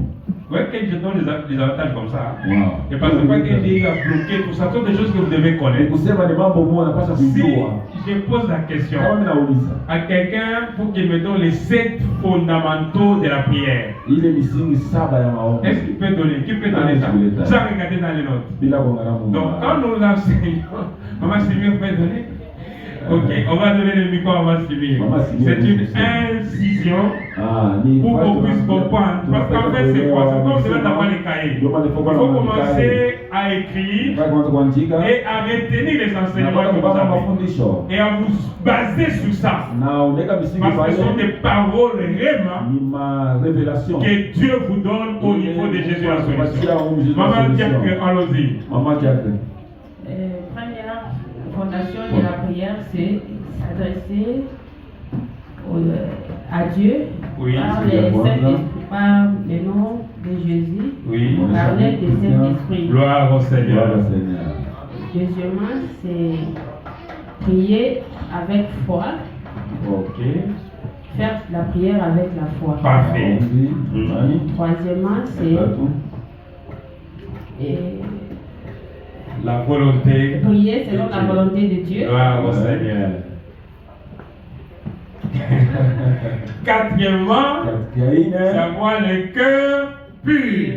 Vous voyez que je donne des avantages comme ça. Wow. Et parce que pas que Dieu a bloqué tout ça, ce sont des choses que vous devez Ni connaître. kusema ni mambo moja napasha Si kujua. je pose la question Kama mimi nauliza à quelqu'un pour qu'il me donne les 7 fondamentaux de la prière, ile misingi saba ya maombi est-ce qu'il peut donner? Qui peut donner ça? Sans regarder dans les notes. bila kuangalia Mungu. Donc quand nous l'enseignons, Maman Simir peut donner? Ok, on va donner le micro à Maman Simir. C'est une incision ni pour qu'on puisse comprendre. Parce qu'en fait, c'est quoi? C'est comme cela d'avoir les cahiers. Il faut commencer à écrire et à retenir les enseignements que vous avez. Et à vous baser sur ça. Parce que ce sont des paroles vraiment que Dieu vous donne au niveau de Jésus la solution. Maman Diacre, allons-y. Première fondation de la prière, c'est s'adresser à Dieu Oui, par c'est les bien. Saint-Esprit, par le nom de Jésus, Oui. par l'aide du Saint-Esprit. Gloire au Seigneur. Deuxièmement, c'est prier avec foi, Ok. faire la prière avec la foi. Parfait. Troisièmement, c'est La volonté. prier selon la volonté de Dieu. Gloire au Seigneur. Quatrièmement, c'est avoir le cœur pur.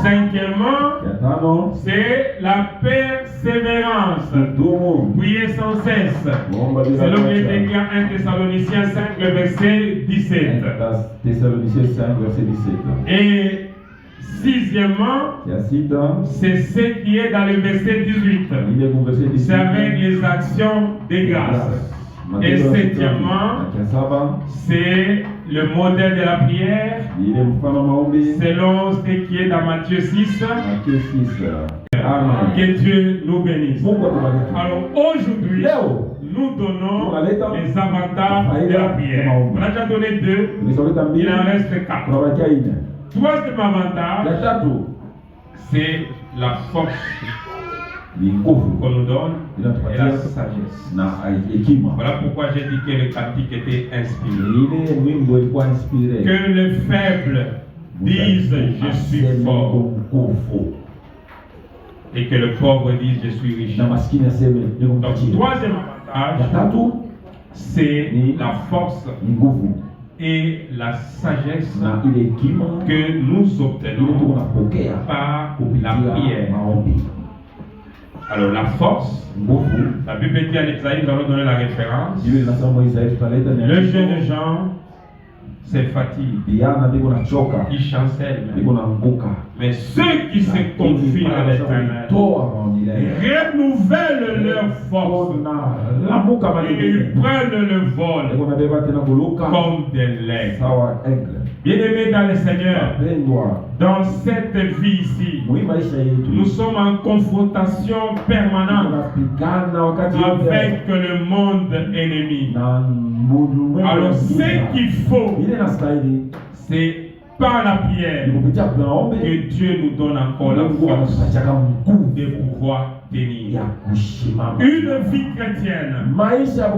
Cinquièmement, c'est la persévérance. Prier sans cesse. C'est l'objet écrit en 1 Thessaloniciens 5, le verset 17. Thessaloniciens 5, verset 17. Et sixièmement, c'est ce qui est dans le verset 18. C'est avec les actions de grâce. Et septièmement, c'est le modèle de la prière selon ce qui est dans Matthieu 6. Que Dieu nous bénisse. Alors aujourd'hui, nous donnons les avantages de la prière. On a déjà donné 2, il en reste 4. Troisième avantage, c'est la force qu'on nous donne et la sagesse. Voilà pourquoi j'ai dit que le cantique était inspiré. Que les faibles disent je suis fort et que le pauvre dise je suis riche. Donc troisième avantage, c'est la force et la sagesse que nous obtenons par la prière. Alors la force, la Bible dit en Isaïe, nous allons donner la référence. Le jeune Jean se fatigue, il chancelle, mais ceux qui se confient à l'Éternel renouvellent leur force et ils prennent le vol comme des legs. Bien-aimés dans le Seigneur, dans cette vie ici, nous sommes en confrontation permanente avec le monde ennemi. Alors ce qu'il faut, c'est par la prière que Dieu nous donne encore la force de pouvoir tenir. Une vie chrétienne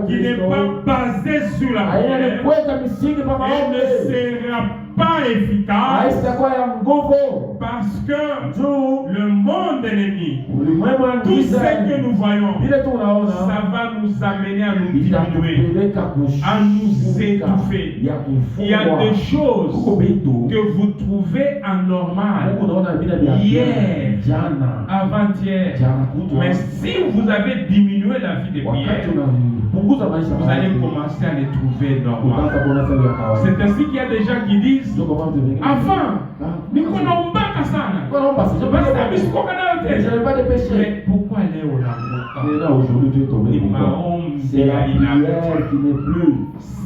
qui n'est pas basée sur la prière, elle ne sera pas efficace haitakuwa ya nguvu parce que juu le monde ennemi, ulimwengu wa tout giza ce que nous voyons, vile tunaona ça va nous amener à nous diminuer, itatupeleka à nous étouffer. ya Il y a kufungwa des choses huko vitu que vous trouvez anormales Mungu unaona vile vya hier, jana avant-hier. jana kutwa Mais si vous avez diminué la vie de prière, wakati unapunguza maisha vous allez commencer à les trouver normales. utaanza kuona sasa ya kawaida. C'est ainsi qu'il y a des gens qui disent Ndio kwa maana vingine avant, niko naombaka sana. naomba sasa Basi abisikoka nayo je tena. n'ai pas de péché Mais pourquoi leo unaanguka? mais là aujourd'hui tu es tombé Ni pourquoi maombi c'est la ya prière inakuja. qui n'est plus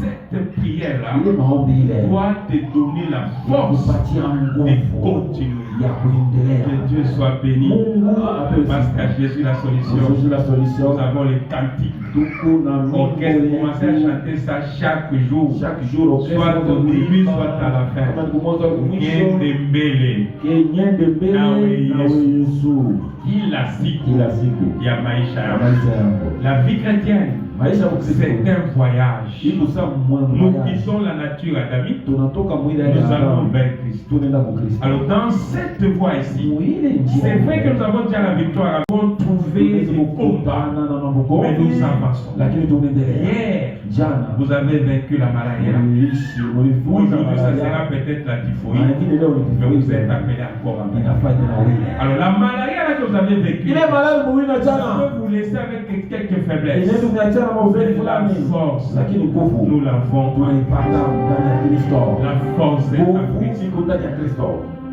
Cette prière-là ile maombi ile doit te donner la force kupatia de nguvu continuer. ya kuendelea. Que Dieu soit béni. Mungu apewe Parce sifa. qu'à Jésus la solution. Jésus la solution. Nous avons les cantiques. Tuko na Orchestre, Mungu commencez à chanter ça chaque jour. chaque jour Soit au début, soit à la fin. kama ni mwanzo au mwisho Niende kenyende mbele Nawe nawe Yesu kila siku kila siku ya maisha ya yako. maisha yako. La vie chrétienne, Maisha ya c'est Ukristo un voyage. iko sawa Nous mwana. quittons la nature adamique, Tunatoka mwili ya nous allons Adamu vers Christ. tunaenda kwa Kristo. Alors dans cette voie ici, Mwile njia. c'est vrai que nous avons déjà la victoire, nous avons trouvé Tuwezi les combats, kukutana na mambo mais gani, nous avançons. lakini tunaendelea. Hier, Jana vous avez vaincu la maladie. muliishi mulifunza Aujourd'hui, ça sera malaria. peut-être la Na typhoïde, ingine leo ni mais vous êtes typhoid. appelé encore à venir. Inafanya na wewe. Alors la maladie là que vous avez vécue, Ile malaria muwina ça jana. peut vous laisser avec quelques faiblesses. Ile tumeachana na uzeni La fulani. force, Lakini nguvu nous l'avons. tunaipata ndani ya Kristo. La force est en Nguvu Christ. iko ndani ya Kristo.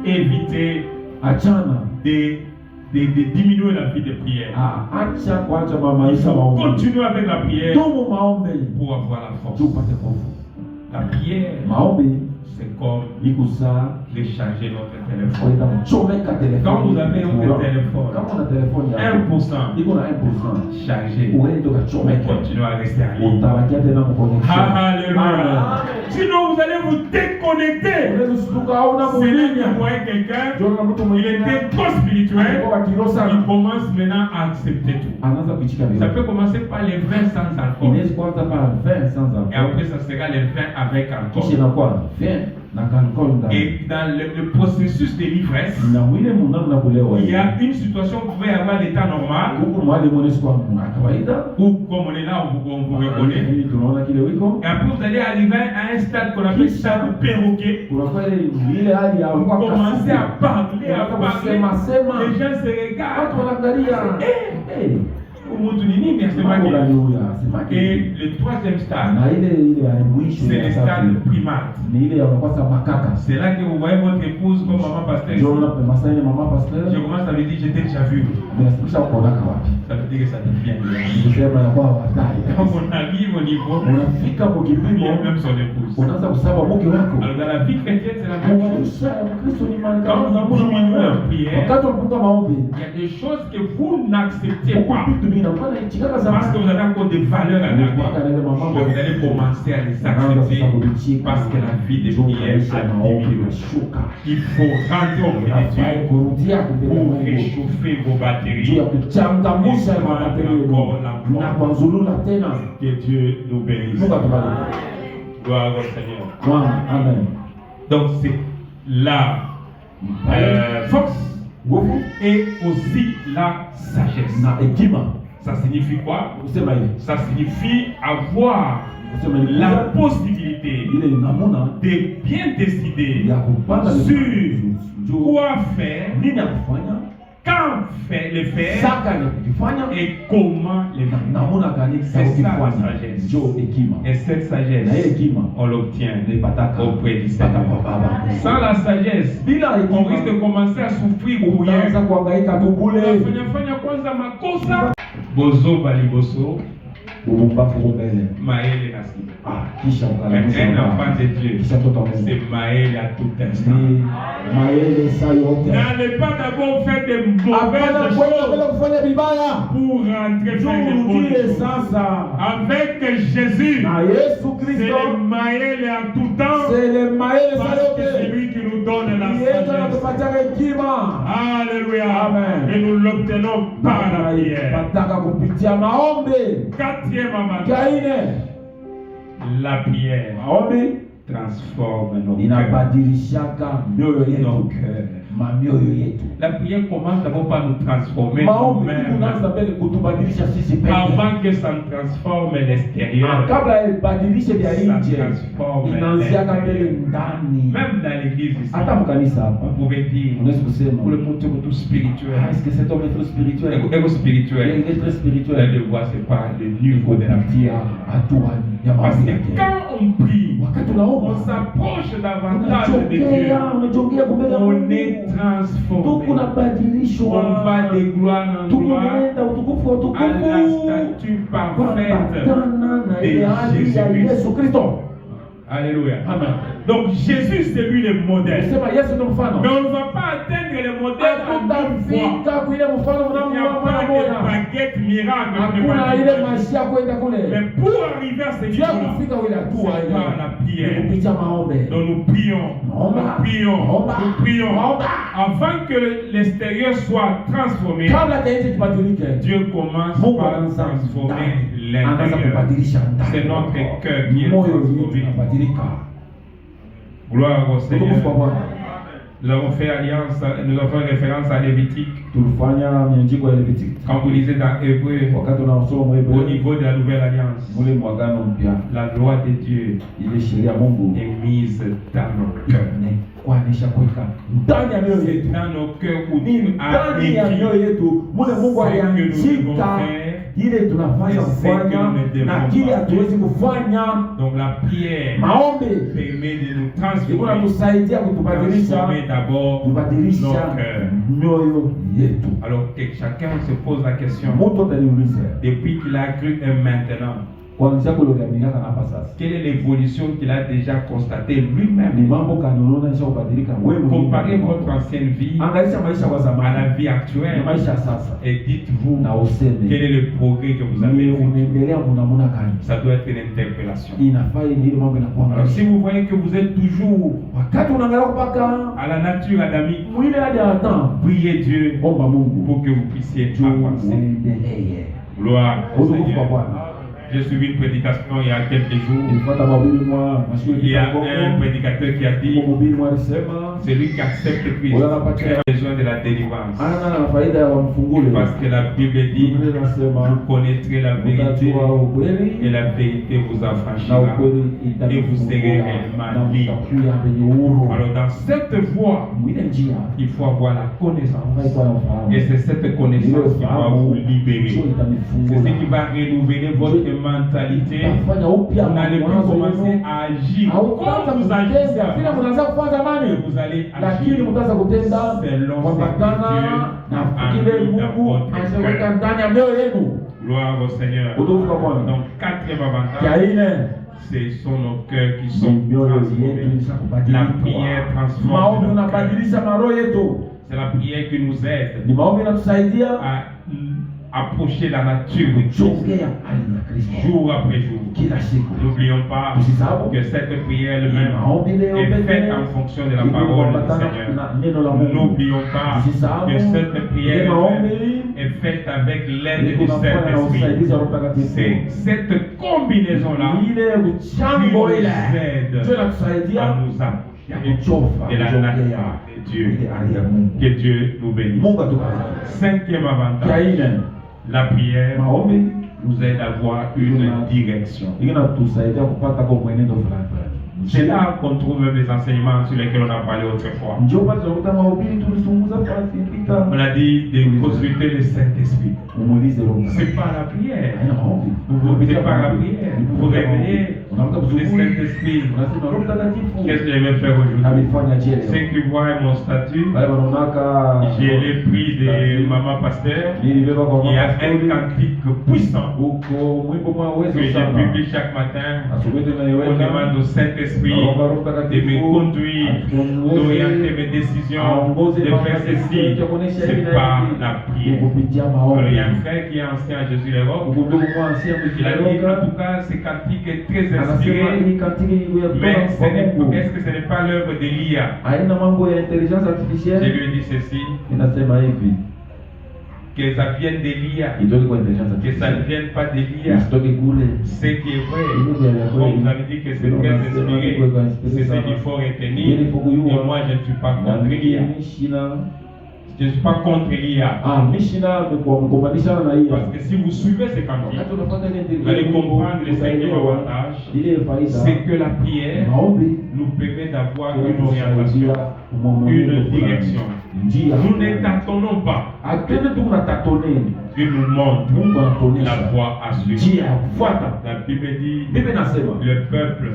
Évitez Achana. de diminuer la vie de prière. Acha kuacha Il maisha faut maombi. continuer avec la prière Dumu maombi. pour avoir la force. Tupate nguvu. La prière, Maombi c'est comme iko saa recharger notre téléphone. kwenda kuchomeka telefoni. Quand vous avez un téléphone, kama una telefoni yako 1% iko na 1%, chargé, uende on ukachomeke, continue à rester en ligne. utabakia tena mconnection. Alléluia. Sinon, vous allez vous déconnecter. Unaweza kushtuka hauna C'est là que mulinya. vous voyez quelqu'un, Jona mtu il mwingine était trop spirituel, alikuwa kiroho il sana, commence maintenant à accepter tout. anaanza kuichika Ça vile. peut commencer par les vins sans alcool. Inaweza kuanza par 20 sans Et alcool, après, ça sera les vins avec kisha alcool. inakuwa 20 na alcool ndani. Et dans le processus de l'ivresse, Na mwile mnamo na kulewa. il y a une situation que vous pouvez avoir l'état normal, huku mwali mwonesha kwa kawaida, ou comme on est là, on vous reconnaît. ili tunaona kile wiko. Et après, vous allez arriver à un stade qu'on appelle stade de perroquet. Kunakuwa ile hali ya Vous kwa commencez à parler, à parler. sema. Les gens se Watu regardent. wanaangalia. Eh, Mambo gani huyu anasema Et hivi? le troisième stade, Na ile ya mwisho c'est ya le tatu stade primate. ni ile ya unakosa makaka. C'est là que vous voyez votre épouse comme maman pasteur. Ndio unapenda masai mama Je pasteur. commence à lui dire, je t'ai déjà vu. Unasikia kuona wapi? Ça veut dire que ça devient bien. Kusema ya kwa hatari. Quand on arrive au niveau, Unafika kwa il y kipimo a même son épouse. unaanza kusaba mke wako. Alors dans la vie chrétienne, c'est la même chose. Maisha ya Kristo ni Quand vous diminuez en prière, wakati unapunga maombi. il y a des choses que vous n'acceptez Huko pas. vitu vingine maana ichikaka Parce que sana. vous avez encore des valeurs à garder. Mais vous allez commencer à les accepter parce que la vie de prière a diminué. Il faut rentrer au plénitude kurudia pour kumbele Mungu réchauffer vos juu ya batteries. kuchangamsha mabateri yenu na kuwazulula tena. Que Dieu nous bénisse. Mungu atubariki. Gloire au Seigneur. Bwana, amen. Donc c'est la force Nguvu et aussi la sagesse. na hekima. Ça signifie quoi? Kusema hivi. Ça signifie avoir Kusema hivi. la possibilité Ile namuna de bien décider ya kupanga sur juu quoi faire, nini ya kufanya, quand le faire saka ni kufanya et comment le faire. namuna gani C'est ça la kufanya. sagesse. Ndio hekima. Et cette Na hiyo sagesse, hekima on l'obtient naipataka auprès du mpaka Seigneur. kwa Baba. Sans la sagesse, Bila on risque de hekima commencer à souffrir pour utaanza rien. kuhangaika tu bure. Fanya kwanza makosa bozo baliboso Ubumbafu mbele. maele na sika. Kisha Mais un ukalamusha enfant de Dieu, kisha mtoto wa Mungu. c'est maele à tout instant. Ni maele saa yote. N'allez pas d'abord faire des Hapana mauvaises kwenda choses kwenda kufanya vibaya. pour rentrer faire des bonnes Turudie choses. sasa Avec Jésus, na Yesu c'est Kristo. le maele à tout temps C'est le maele saa parce que c'est yote. lui qui nous donne la Yeye sagesse. anatupatia hekima. Alléluia. Amen. Et nous l'obtenons par la prière. Pataka kupitia maombi. Quatrième avantage, Kaine la prière. maombi transforme nos cœurs. inabadilishaka mioyo Nos yetu, cœurs. mamioyo yetu. La prière commence d'abord par nous transformer Maombi nous-mêmes kunaanza mbele kutubadilisha sisi pekee, avant que ça ne transforme l'extérieur. kabla ibadilishe vya Ça nje, transforme inaanziaka mbele l'intérieur. ndani. Même dans l'église ici, Hata mkanisa hapa vous pouvez dire unaweza kusema, pour le tout spirituel. est-ce que cet homme est trop spirituel? Égo spirituel. Il est très Là, spirituel. de voir c'est pas le niveau de la Kupitia prière. hatua ya Parce maombi que yake. quand on prie, Wakati on unaomba s'approche davantage de Dieu. unajongea kumbele ya On Mungu, est transformé. tukunabadilishwa, On va de gloire en gloire tukunaenda utukufu wa à la utukufu statue parfaite kuambatana na de ile hali ya Jésus-Christ. Yesu Kristo. Alléluia. Amen. Donc Jésus c'est lui le modèle. Sema Yesu ndio mfano. Mais on ne va pas atteindre le modèle en une fois. Hatutafika kuile mfano Il n'y a mnamo pas de moja. baguette miracle. Hakuna ile mashia kwenda kule. Mais pour arriver à ce Juu ya niveau-là, kufika ile hatua c'est ile. par la prière. Kupitia maombi. Donc nous prions, Omba. nous prions, Omba. nous prions. Omba. Avant que l'extérieur soit transformé, Kabla kaje kibadilike. Dieu commence Mungu par anaanza transformer ndani. Anaanza l'intérieur. kubadilisha ndani. C'est notre cœur qui est Moyo wetu transformé. unabadilika. Gloire au Seigneur. Utukufu kwa Bwana. Nous avons fait alliance, nous avons fait référence à Lévitique. Tulifanya mianjiko ya Levitique. Quand vous lisez dans Hébreu, Wakati unasoma au Hebreo, niveau de la nouvelle alliance, mule mwagano mpya, la loi de Dieu ile sheria ya Mungu est mise dans nos cœurs. kwanisha kuweka ndani ya mioyo C'est yetu. dans nos cœurs où Ni Dieu a ndani ya écrit mioyo yetu mule Mungu ce que nous aliandika devons faire. ile tunafanya Et ce que kufanya nous ne na devons kile pas. hatuwezi kufanya. Donc la prière Maombi permet de nous iko transformer, natusaidia kutubadilisha, transformer d'abord kubadilisha nos cœurs. mioyo yetu. Alors que chacun se pose la question, Mtu ataniuliza depuis qu'il a cru et maintenant, kuanzia kule uliaminika na hapa sasa, quelle est l'évolution qu'il a déjà constatée ni lui-même? mambo gani unaona isha kubadilika wewe mwenyewe? Comparez votre ancienne vie Angalia maisha kwa à la zamani vie na actuelle maisha ya sasa, et dites-vous na useme quel est le progrès que vous avez ni fait. unaendelea mnamuna gani. Ça doit être une interpellation. Inafaa ni ile mambo inakuwa Alors si maisha. vous voyez que vous êtes toujours Wakati unaangalia kupaka à la nature adamique, mwile hadi hata priez Dieu omba Mungu pour que vous puissiez juu avancer. uendelee. Gloire au Utukufu kwa Seigneur. Bwana. J'ai suivi une prédication il y a quelques jours. Nilifuata mahubiri mwa mashule Il y a kidogo. un prédicateur qui a dit, Mhubiri mwa alisema celui qui accepte Christ a besoin de la délivrance. ana na faida ya wamfungule. Parce que la Bible dit, Biblia inasema vous connaîtrez la vérité utajua ukweli et la vérité vous na affranchira ukweli et vous serez itakufungua réellement na libre. mtakuwa penye uhuru. Alors dans cette voie, Mwile njia il faut avoir la connaissance. haikuwa na ufahamu. Et c'est cette connaissance qui va vous libérer. Sio C'est itanifungua. ce qui va renouveler votre mentalité. Itafanya upya Vous n'allez plus mawazo commencer yenu. à agir Hautaanza comme vous kutenda agissez vile avant. mnaanza kufanya zamani, Mais vous allez lakini agir mtaanza kutenda selon kuambatana ce na que Dieu kile a mis dans Mungu votre anachoweka cœur. ndani ya mioyo yenu. Gloire au Seigneur. Utukufu kwa Bwana. Donc, quatrième avantage, Kia ine ce sont nos cœurs qui ni sont mioyo yetu transformés. La inashakubadilika. prière transforme. Maombi nos cœurs. unabadilisha maroho yetu. C'est la prière qui nous aide Ni maombi inatusaidia à approcher la nature de Christ kuchongea hali ya Kristo jour après jour. kila siku. N'oublions pas Usisahau que cette prière elle-même maombi leo est pekee faite en fonction de la iko parole du kuambatana Seigneur. na neno la Mungu. N'oublions pas Usisahau que cette ile prière maombi est faite avec l'aide iko du nafanya na Saint-Esprit. usaidizi wa Roho Mtakatifu. C'est cette combinaison-là Ile uchambo qui ile nous aide ndio inatusaidia à nous approcher kuchofa de la kujongea nature de Dieu. ile hali ya Mungu. Que Dieu nous bénisse. Mungu atubariki. Cinquième Kia avantage, ine la prière maombi nous aide à avoir une direction. inatusaidia kupata kwa mwenendo fulani fulani. C'est là qu'on trouve même les enseignements sur lesquels on a parlé autrefois. Ndio pale tunakuta mahubiri tulizungumza pasi pita. On a dit de consulter le Saint-Esprit. Umuulize Roho. C'est pas la prière. Haina maombi. C'est pas la prière. Vous réveillez Unaamka le asubuhi. Saint-Esprit. Unasema Roho Mtakatifu. Qu'est-ce que je vais faire aujourd'hui? Alifanya je leo. Ceux qui voient mon statut, Wale wanaonaka je l'ai pris de Maman Pasteur. nilibeba kwa Il y a un pastori. cantique puissant Uko mwimbo mwa que uwezo je sana. publie chaque matin. Asubuhi On tunaiweka. demande au Saint-Esprit Naomba Roho de me Mtakatifu conduire, d'orienter mes décisions, de faire ceci. C'est pas la prière. kupitia Alors, maombi. il y a un frère qui est ancien à Jésus-les-Rocs. Ndugu mwansia Il a dit, en mkiroga tout cas, ce cantique est très anasema inspiré, hii katili ya mais kutoka kwa Mungu est-ce que ce n'est pas l'œuvre d'Elia? haina mambo ya intelligence Je artificielle. lui ai dit ceci, Inasema hivi, que ça vienne d'Elia, itoke kwa intelligence que ça ne vienne pas d'Elia. isitoke kule. Ce qui est vrai, comme vous avez dit que c'est très inspiré, c'est ce qu'il faut retenir. Et moi, je ne suis pas contre Elia. Je ne suis pas contre Elia. Parce que si vous suivez ces cantiques, vous allez comprendre le cinquième avantage, c'est que la prière nous permet d'avoir une orientation, une direction. Nous ne tâtonnons pas. Il nous montre la voie à suivre. La Bible dit le peuple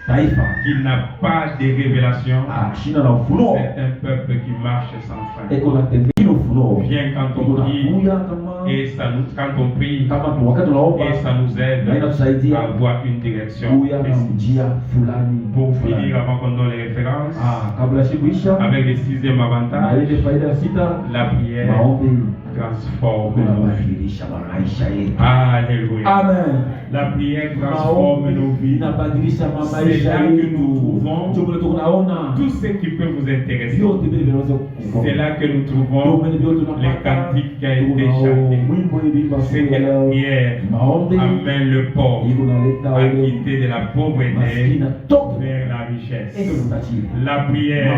qui n'a pas de révélation, c'est un peuple qui marche sans fin. Bien quand on prie, et ça nous, quand on prie, et ça nous aide à avoir une direction précise. Pour finir, avant qu'on donne les références, avec le sixième avantage, la prière transforme nos vies. Alléluia. Amen. La prière transforme nos vies. C'est là que nous trouvons tout ce qui peut vous intéresser. C'est là que nous trouvons les cantiques qui a été chanté. C'est que la prière amène le pauvre à quitter de la pauvreté vers la richesse. La prière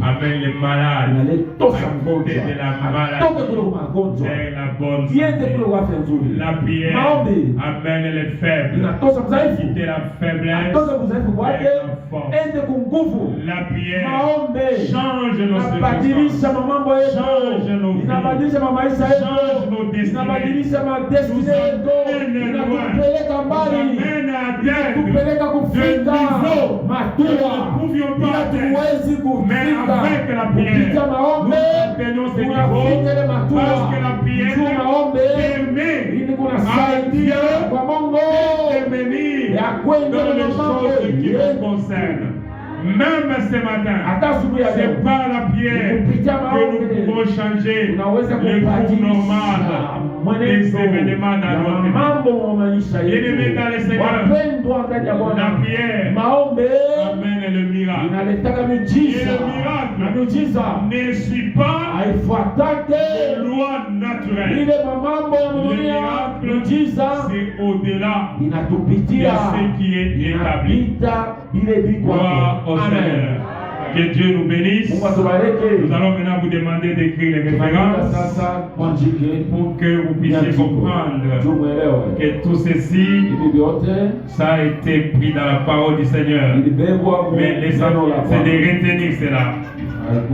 amène les malades à quitter de la maladie vers la bonne santé. La prière amène les faibles à quitter la faiblesse vers la force. La prière change nos circonstances, change nos vies, change nos destinées, nous amène loin, nous amène à atteindre de niveau que nous ne pouvions pas atteindre. Mais avec la prière, nous atteignons ce niveau parce que la prière permet à Dieu d'intervenir dans les choses qui nous concernent. Même ce matin, c'est par la prière que nous pouvons changer le cours normal des événements dans notre vie. Bien-aimés dans le Seigneur, la prière amène le miracle. Et le miracle ne suit pas les lois naturelles. Le miracle, c'est au-delà de ce qui est établi. Gloire au Seigneur. Que Dieu nous bénisse. Nous allons maintenant vous demander d'écrire les références pour que vous puissiez comprendre que tout ceci, ça a été pris dans la parole du Seigneur. Mais c'est de retenir cela.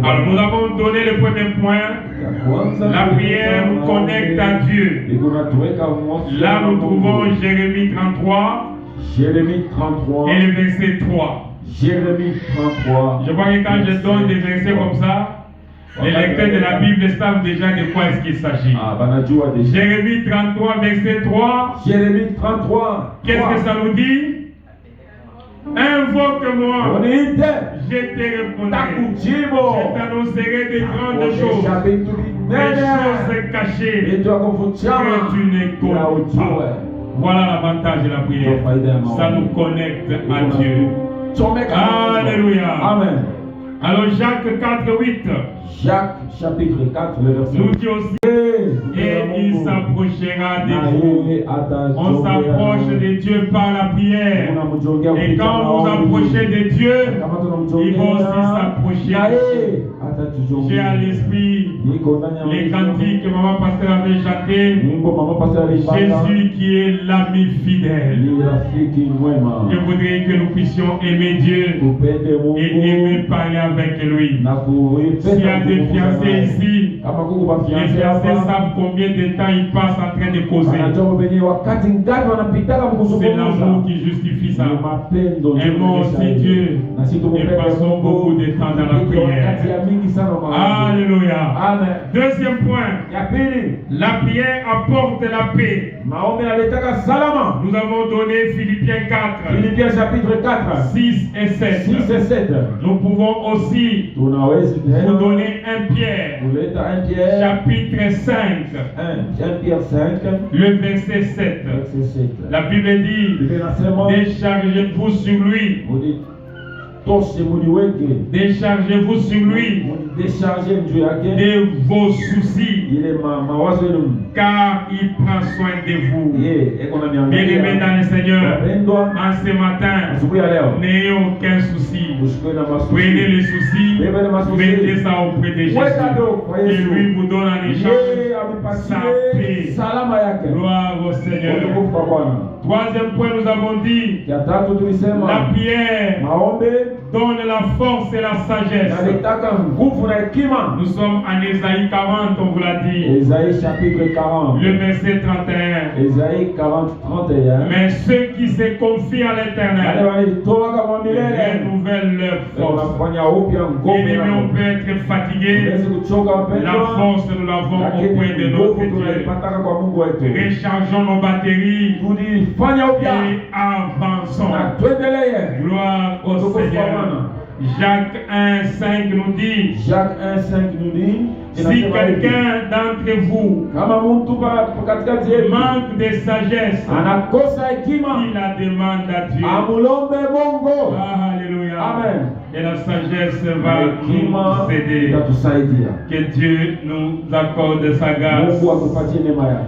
Alors nous avons donné le premier point. La prière nous connecte à Dieu. Là nous trouvons Jérémie 33. Jérémie 33 et le verset 3. Jérémie 33. Je vois que quand je donne des versets comme ça, les lecteurs de la Bible savent déjà de quoi est-ce qu'il s'agit. Jérémie 33, verset 3. Jérémie 33. Qu'est-ce que ça nous dit? Invoque-moi, je te répondrai, je t'annoncerai de grandes choses, des choses cachées que tu ne connais pas. Voilà l'avantage de la prière. Ça nous connecte à Dieu. Alléluia. Amen. Alors Jacques 4:8. Jacques chapitre 4, le verset. Nous dit aussi, et il s'approchera de vous. On s'approche de Dieu par la prière. Et quand vous approchez de Dieu, il va aussi s'approcher. J'ai à l'esprit les cantiques que maman pasteur avait chanté. Jésus qui est l'ami fidèle. Je voudrais que nous puissions aimer Dieu et aimer parler avec lui. S'il y a des fiancés ici, les fiancés savent combien de temps ils passent en train de causer. C'est l'amour qui justifie ça. Aimons aussi Dieu et passons beaucoup de temps dans la prière. Alléluia. Amen. Deuxième point, la prière apporte la paix. Nous avons donné Philippiens 4. Philippiens chapitre 4. 6 et 7. Nous pouvons aussi vous donner 1 Pierre. Chapitre 5. 1 Pierre 5. Le verset 7. La Bible dit, déchargez-vous sur lui. Déchargez-vous sur lui de vos soucis, car il prend soin de vous. Bien-aimés dans le Seigneur, en ce matin, n'ayez aucun souci. Prenez les soucis, mettez ça auprès de Jésus. Et lui vous donne en échange sa paix. Gloire au Seigneur. Troisième point, nous avons dit, la prière donne la force et la sagesse. Nous sommes en Ésaïe 40, on vous l'a dit. Ésaïe chapitre 40. Le verset 31. Ésaïe 40, 31. Mais ceux qui se confient à l'Éternel renouvellent leur force. Bien-aimés, on peut être fatigué. La force, nous l'avons au point de notre Dieu. Rechargeons nos batteries et avançons. Gloire au Seigneur. Jacques 1,5 nous dit, si quelqu'un d'entre vous manque de sagesse, il la demande à Dieu. Alléluia. Amen. Et la sagesse va nous aider. Que Dieu nous accorde sa grâce.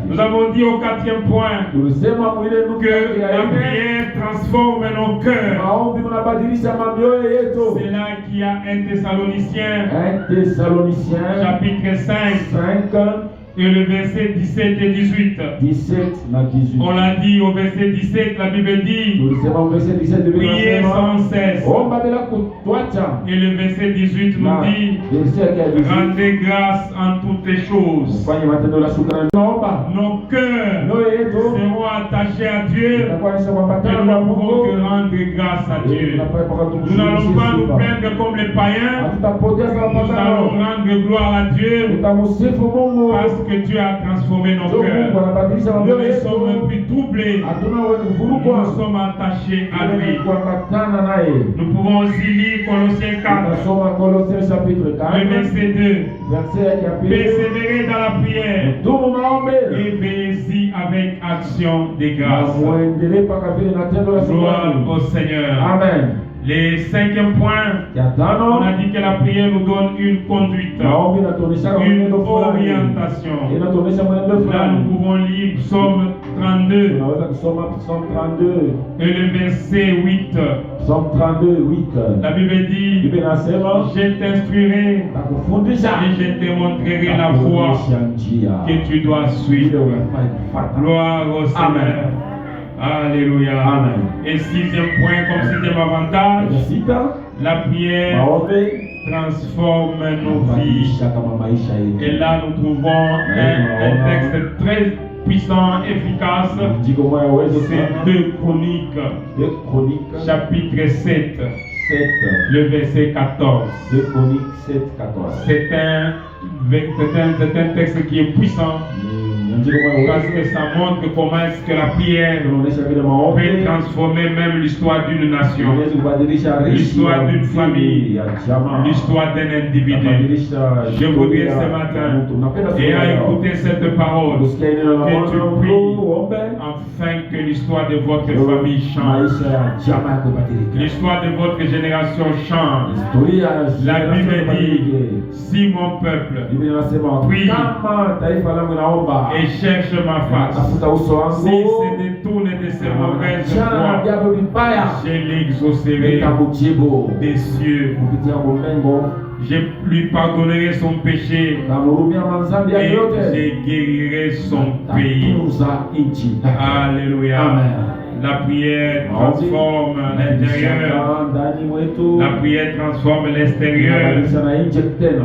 Nous avons dit au 4e point que la prière transforme nos cœurs. C'est là qu'il y a 1 Thessaloniciens chapitre 5 et le verset 17 et 18. On l'a dit au verset 17, la Bible dit priez sans cesse. Et le verset 18 nous dit rendez grâce en toutes choses. Nos cœurs seront attachés à Dieu et nous ne pouvons que rendre grâce à Dieu. Nous n'allons pas nous plaindre comme les païens. Nous allons rendre gloire à Dieu parce que Dieu a transformé nos cœurs. Nous ne sommes plus troublés. Nous sommes attachés à lui. Nous pouvons aussi lire Colossiens 4, le verset 2. Persévérez dans la prière et veillez-y avec action de grâce. Gloire au Seigneur. Amen. Les 5e point, on a dit que la prière nous donne une conduite, une orientation. Là, nous pouvons lire Psaume 32 et le verset 8. Psaume 32, 8. La Bible dit, je t'instruirai et je te montrerai la voie que tu dois suivre. Gloire au Seigneur. Alléluia. Amen. Et 6e point, comme 6e avantage, la prière transforme nos vies. Et là, nous trouvons un texte très puissant, efficace. C'est 2 Chroniques, chapitre 7, le verset 14. 2 Chroniques 7, 14. C'est un texte qui est puissant. Parce que ça montre comment est-ce que la prière peut transformer même l'histoire d'une nation, l'histoire d'une famille, l'histoire d'un individu. Je voudrais ce matin, et à écouter cette parole, que tu pries afin que l'histoire de votre famille change, l'histoire de votre génération change. La Bible dit, si mon peuple prie et cherche ma face, si se détourne de ses mauvaises voies, je l'exaucerai des cieux. Je lui pardonnerai son péché et je guérirai son pays. Alléluia. Amen. La prière transforme l'intérieur. La prière transforme l'extérieur.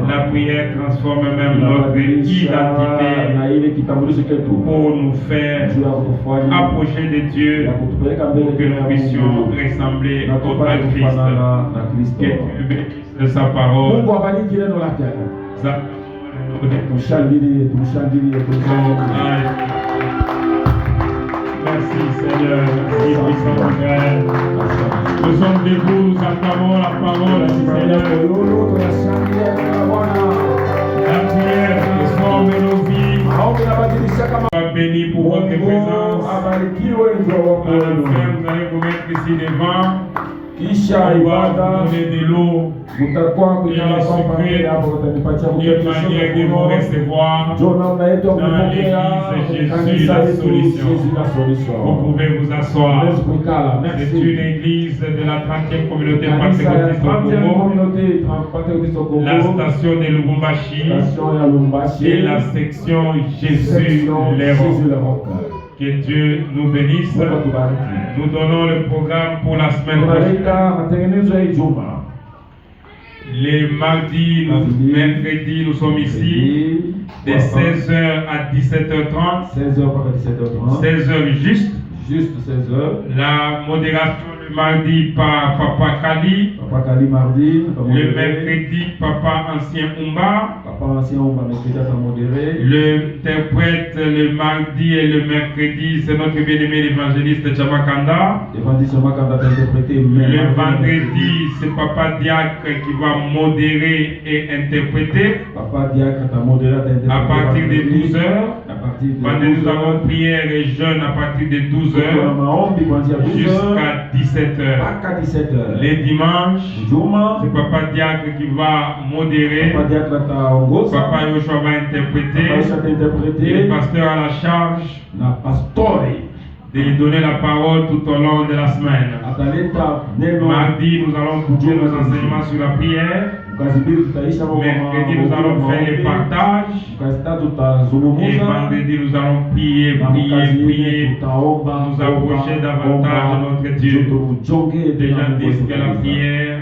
La prière transforme même notre identité pour nous faire approcher de Dieu pour que nous puissions ressembler au Christ. Que Dieu bénisse de sa parole. Merci Seigneur, merci puissant frère. Nous sommes debout, nous acclamons la parole du Seigneur. La prière transforme nos vies. Sois béni pour votre présence. À la fin, vous allez vous mettre ici devant. Kisha On va ibada vous donner de l'eau, mutakuwa et kunyala le kwamba secret, hapo utanipatia une manière de vous recevoir. ndio namna yetu ya Dans kupokea l'église, kanisa Jésus la yetu, solution. Jésus la Vous solution. pouvez vous asseoir. Unaweza kuikala. C'est une Merci. église de la 30e communauté Kanisa ya pentecôtiste au 30e Congo, communauté pentecôtiste au Congo. la station de Lubumbashi Station ya Lumbashi. et la section Jésus Section les Jésus Rocs. le Roc. Que Dieu nous bénisse. Mungu atubariki. Nous donnons le programme pour la semaine prochaine. Tunaleta matengenezo ya Ijumaa. Les mardis, mercredis, nous sommes ici de 16h à 17h30. 16h mpaka 17h30. 16h juste. Juste 16h. La modération le mardi par Papa Kali. Papa Kali mardi. Le mercredi, Papa Ancien Umba. Papa Ancien Umba mercredi à modéré. L'interprète le mardi et le mercredi, c'est notre bien-aimé l'évangéliste Chamakanda. L'évangéliste Chamakanda a interprété. Le vendredi, c'est Papa Diacre qui va modérer et interpréter. Papa Diacre a modéré et interprété. À partir de 12h. Vendredi, nous avons prière et jeûne à partir de 12h jusqu'à 17h. Les dimanches, c'est Papa Diacre qui va modérer. Papa Yoshua va interpréter. Et le pasteur à la charge de lui donner la parole tout au long de la semaine. Mardi, nous allons couper nos enseignements sur la prière. Mercredi, nous allons faire le partage. Et vendredi, nous allons prier, nous approcher davantage de notre Dieu. Les gens disent que la prière,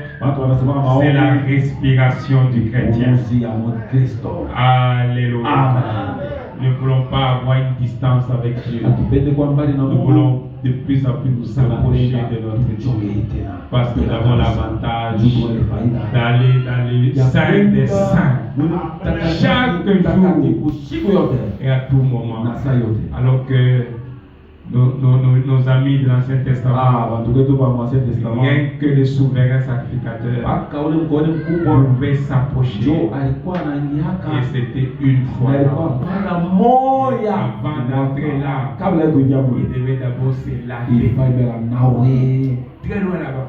c'est la respiration du chrétien. Alléluia. Nous ne voulons pas avoir une distance avec Dieu. Nous voulons de plus en plus nous approcher de notre Dieu. Parce que nous avons l'avantage d'aller dans les saints des saints. Chaque jour et à tout moment. Alors que nos amis de l'Ancien Testament, rien que le souverain sacrificateur pouvait s'approcher. Et c'était une fois. Avant d'entrer là, il devait d'abord se laver. Très loin là-bas.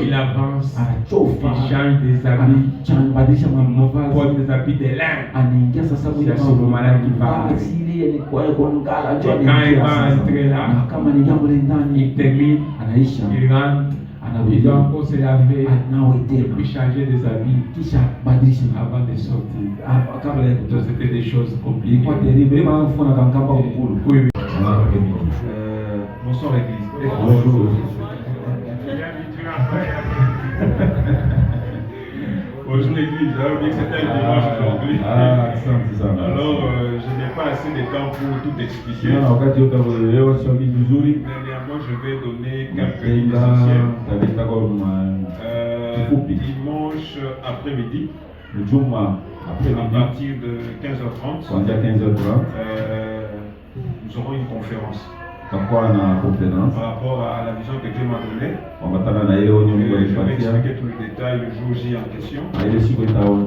Il avance, il change des habits, il porte des habits de lin. C'est à ce moment-là qu'il va entrer. Et quand il va entrer là, il termine, il rentre, il doit encore se laver et puis changer des habits avant de sortir. Donc c'était des choses compliquées. Oui. Bonsoir l'église. Bonjour. Bonjour l'église, j'avais oublié que c'était le dimanche aujourd'hui. Alors, je n'ai pas assez de temps pour tout expliquer. Dernièrement, je vais donner quelques lignes essentielles. Dimanche après-midi, à partir de 15h30, nous aurons une conférence. Par rapport à la vision que Dieu m'a donnée, je vais expliquer tous les détails le jour J en question.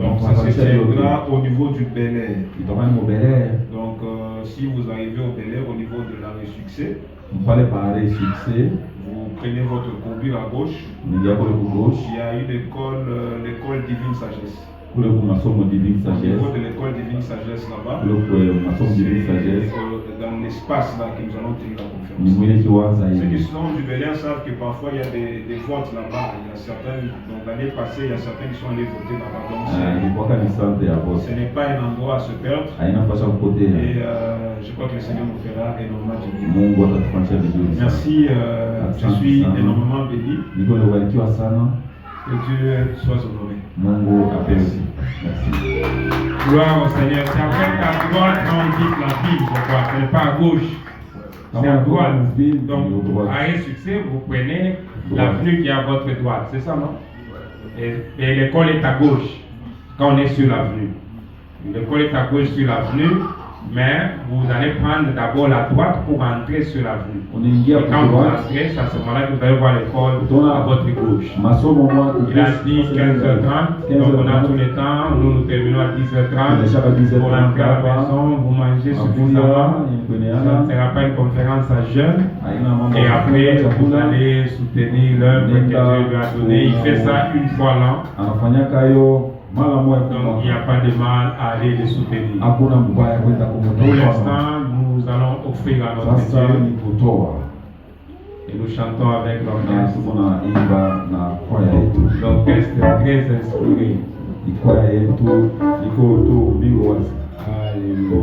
Donc ça se tiendra au niveau du Bel Air. Donc si vous arrivez au Bel Air au niveau de l'arrêt succès, vous prenez votre courbure à gauche. Il y a une école, l'école Divine Sagesse. Au niveau de l'école Divine Sagesse là-bas, dans l'espace là que nous allons tenir la conférence. Ceux qui sont du Bel Air savent que parfois il y a des votes là-bas. Il y a certains, donc l'année passée, il y a certains qui sont allés voter là-bas. Donc ce n'est pas un endroit à se perdre. Et je crois que le Seigneur nous fera énormément de bien. Merci, je suis énormément béni. Que Dieu soit honoré. Merci. Gloire au Seigneur. C'est en fait à droite quand on dit la Bible, je crois. Ce n'est pas à gauche. C'est à droite. Donc, à un succès, vous prenez l'avenue qui est à votre droite. C'est ça, non? Et l'école est à gauche quand on est sur l'avenue. L'école est à gauche sur l'avenue. Mais vous allez prendre d'abord la droite pour entrer sur la rue. Et quand vous entrez, c'est à ce moment-là que vous allez voir l'école à votre gauche. Il a dit 15h30, donc on a tout le temps. Nous terminons à 10h30. Pour rentrer à la maison, vous mangez suffisamment. Ça ne sera pas une conférence à jeûne. Et après, vous allez soutenir l'œuvre que Dieu lui a donnée. Il fait ça une fois l'an. Donc il n'y a pas de mal à aller les soutenir. Pour l'instant, nous allons offrir à notre Dieu. Et nous chantons avec l'orchestre. L'orchestre est très inspiré. Alléluia.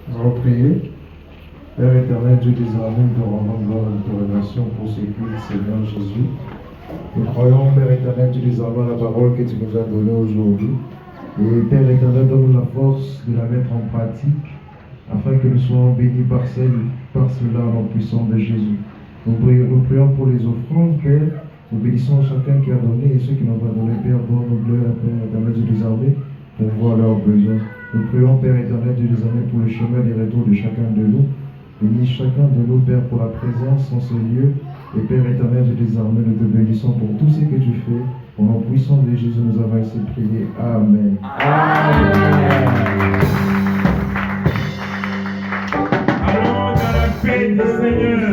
Nous allons prier. Père éternel, Dieu des armées, nous te rendons gloire et adoration pour ce culte, Seigneur Jésus. Nous croyons, Père éternel, Dieu des armées, la parole que tu nous as donnée aujourd'hui. Et Père éternel, donne-nous la force de la mettre en pratique, afin que nous soyons bénis par cela en puissance de Jésus. Nous prions pour les offrandes, Père. Nous bénissons chacun qui a donné et ceux qui n'ont pas donné, Père, donne-nous gloire, Père éternel, Dieu des armées, pour voir leurs besoins. Nous prions, Père éternel, Dieu des armées, pour le chemin des retours de chacun de nous. Bénis chacun de nous, Père, pour la présence en ce lieu. Et Père éternel, Dieu des armées, nous te bénissons pour tout ce que tu fais. Au nom puissant de Jésus, nous avons ainsi prié. Amen. Amen. Allons dans la paix du Seigneur.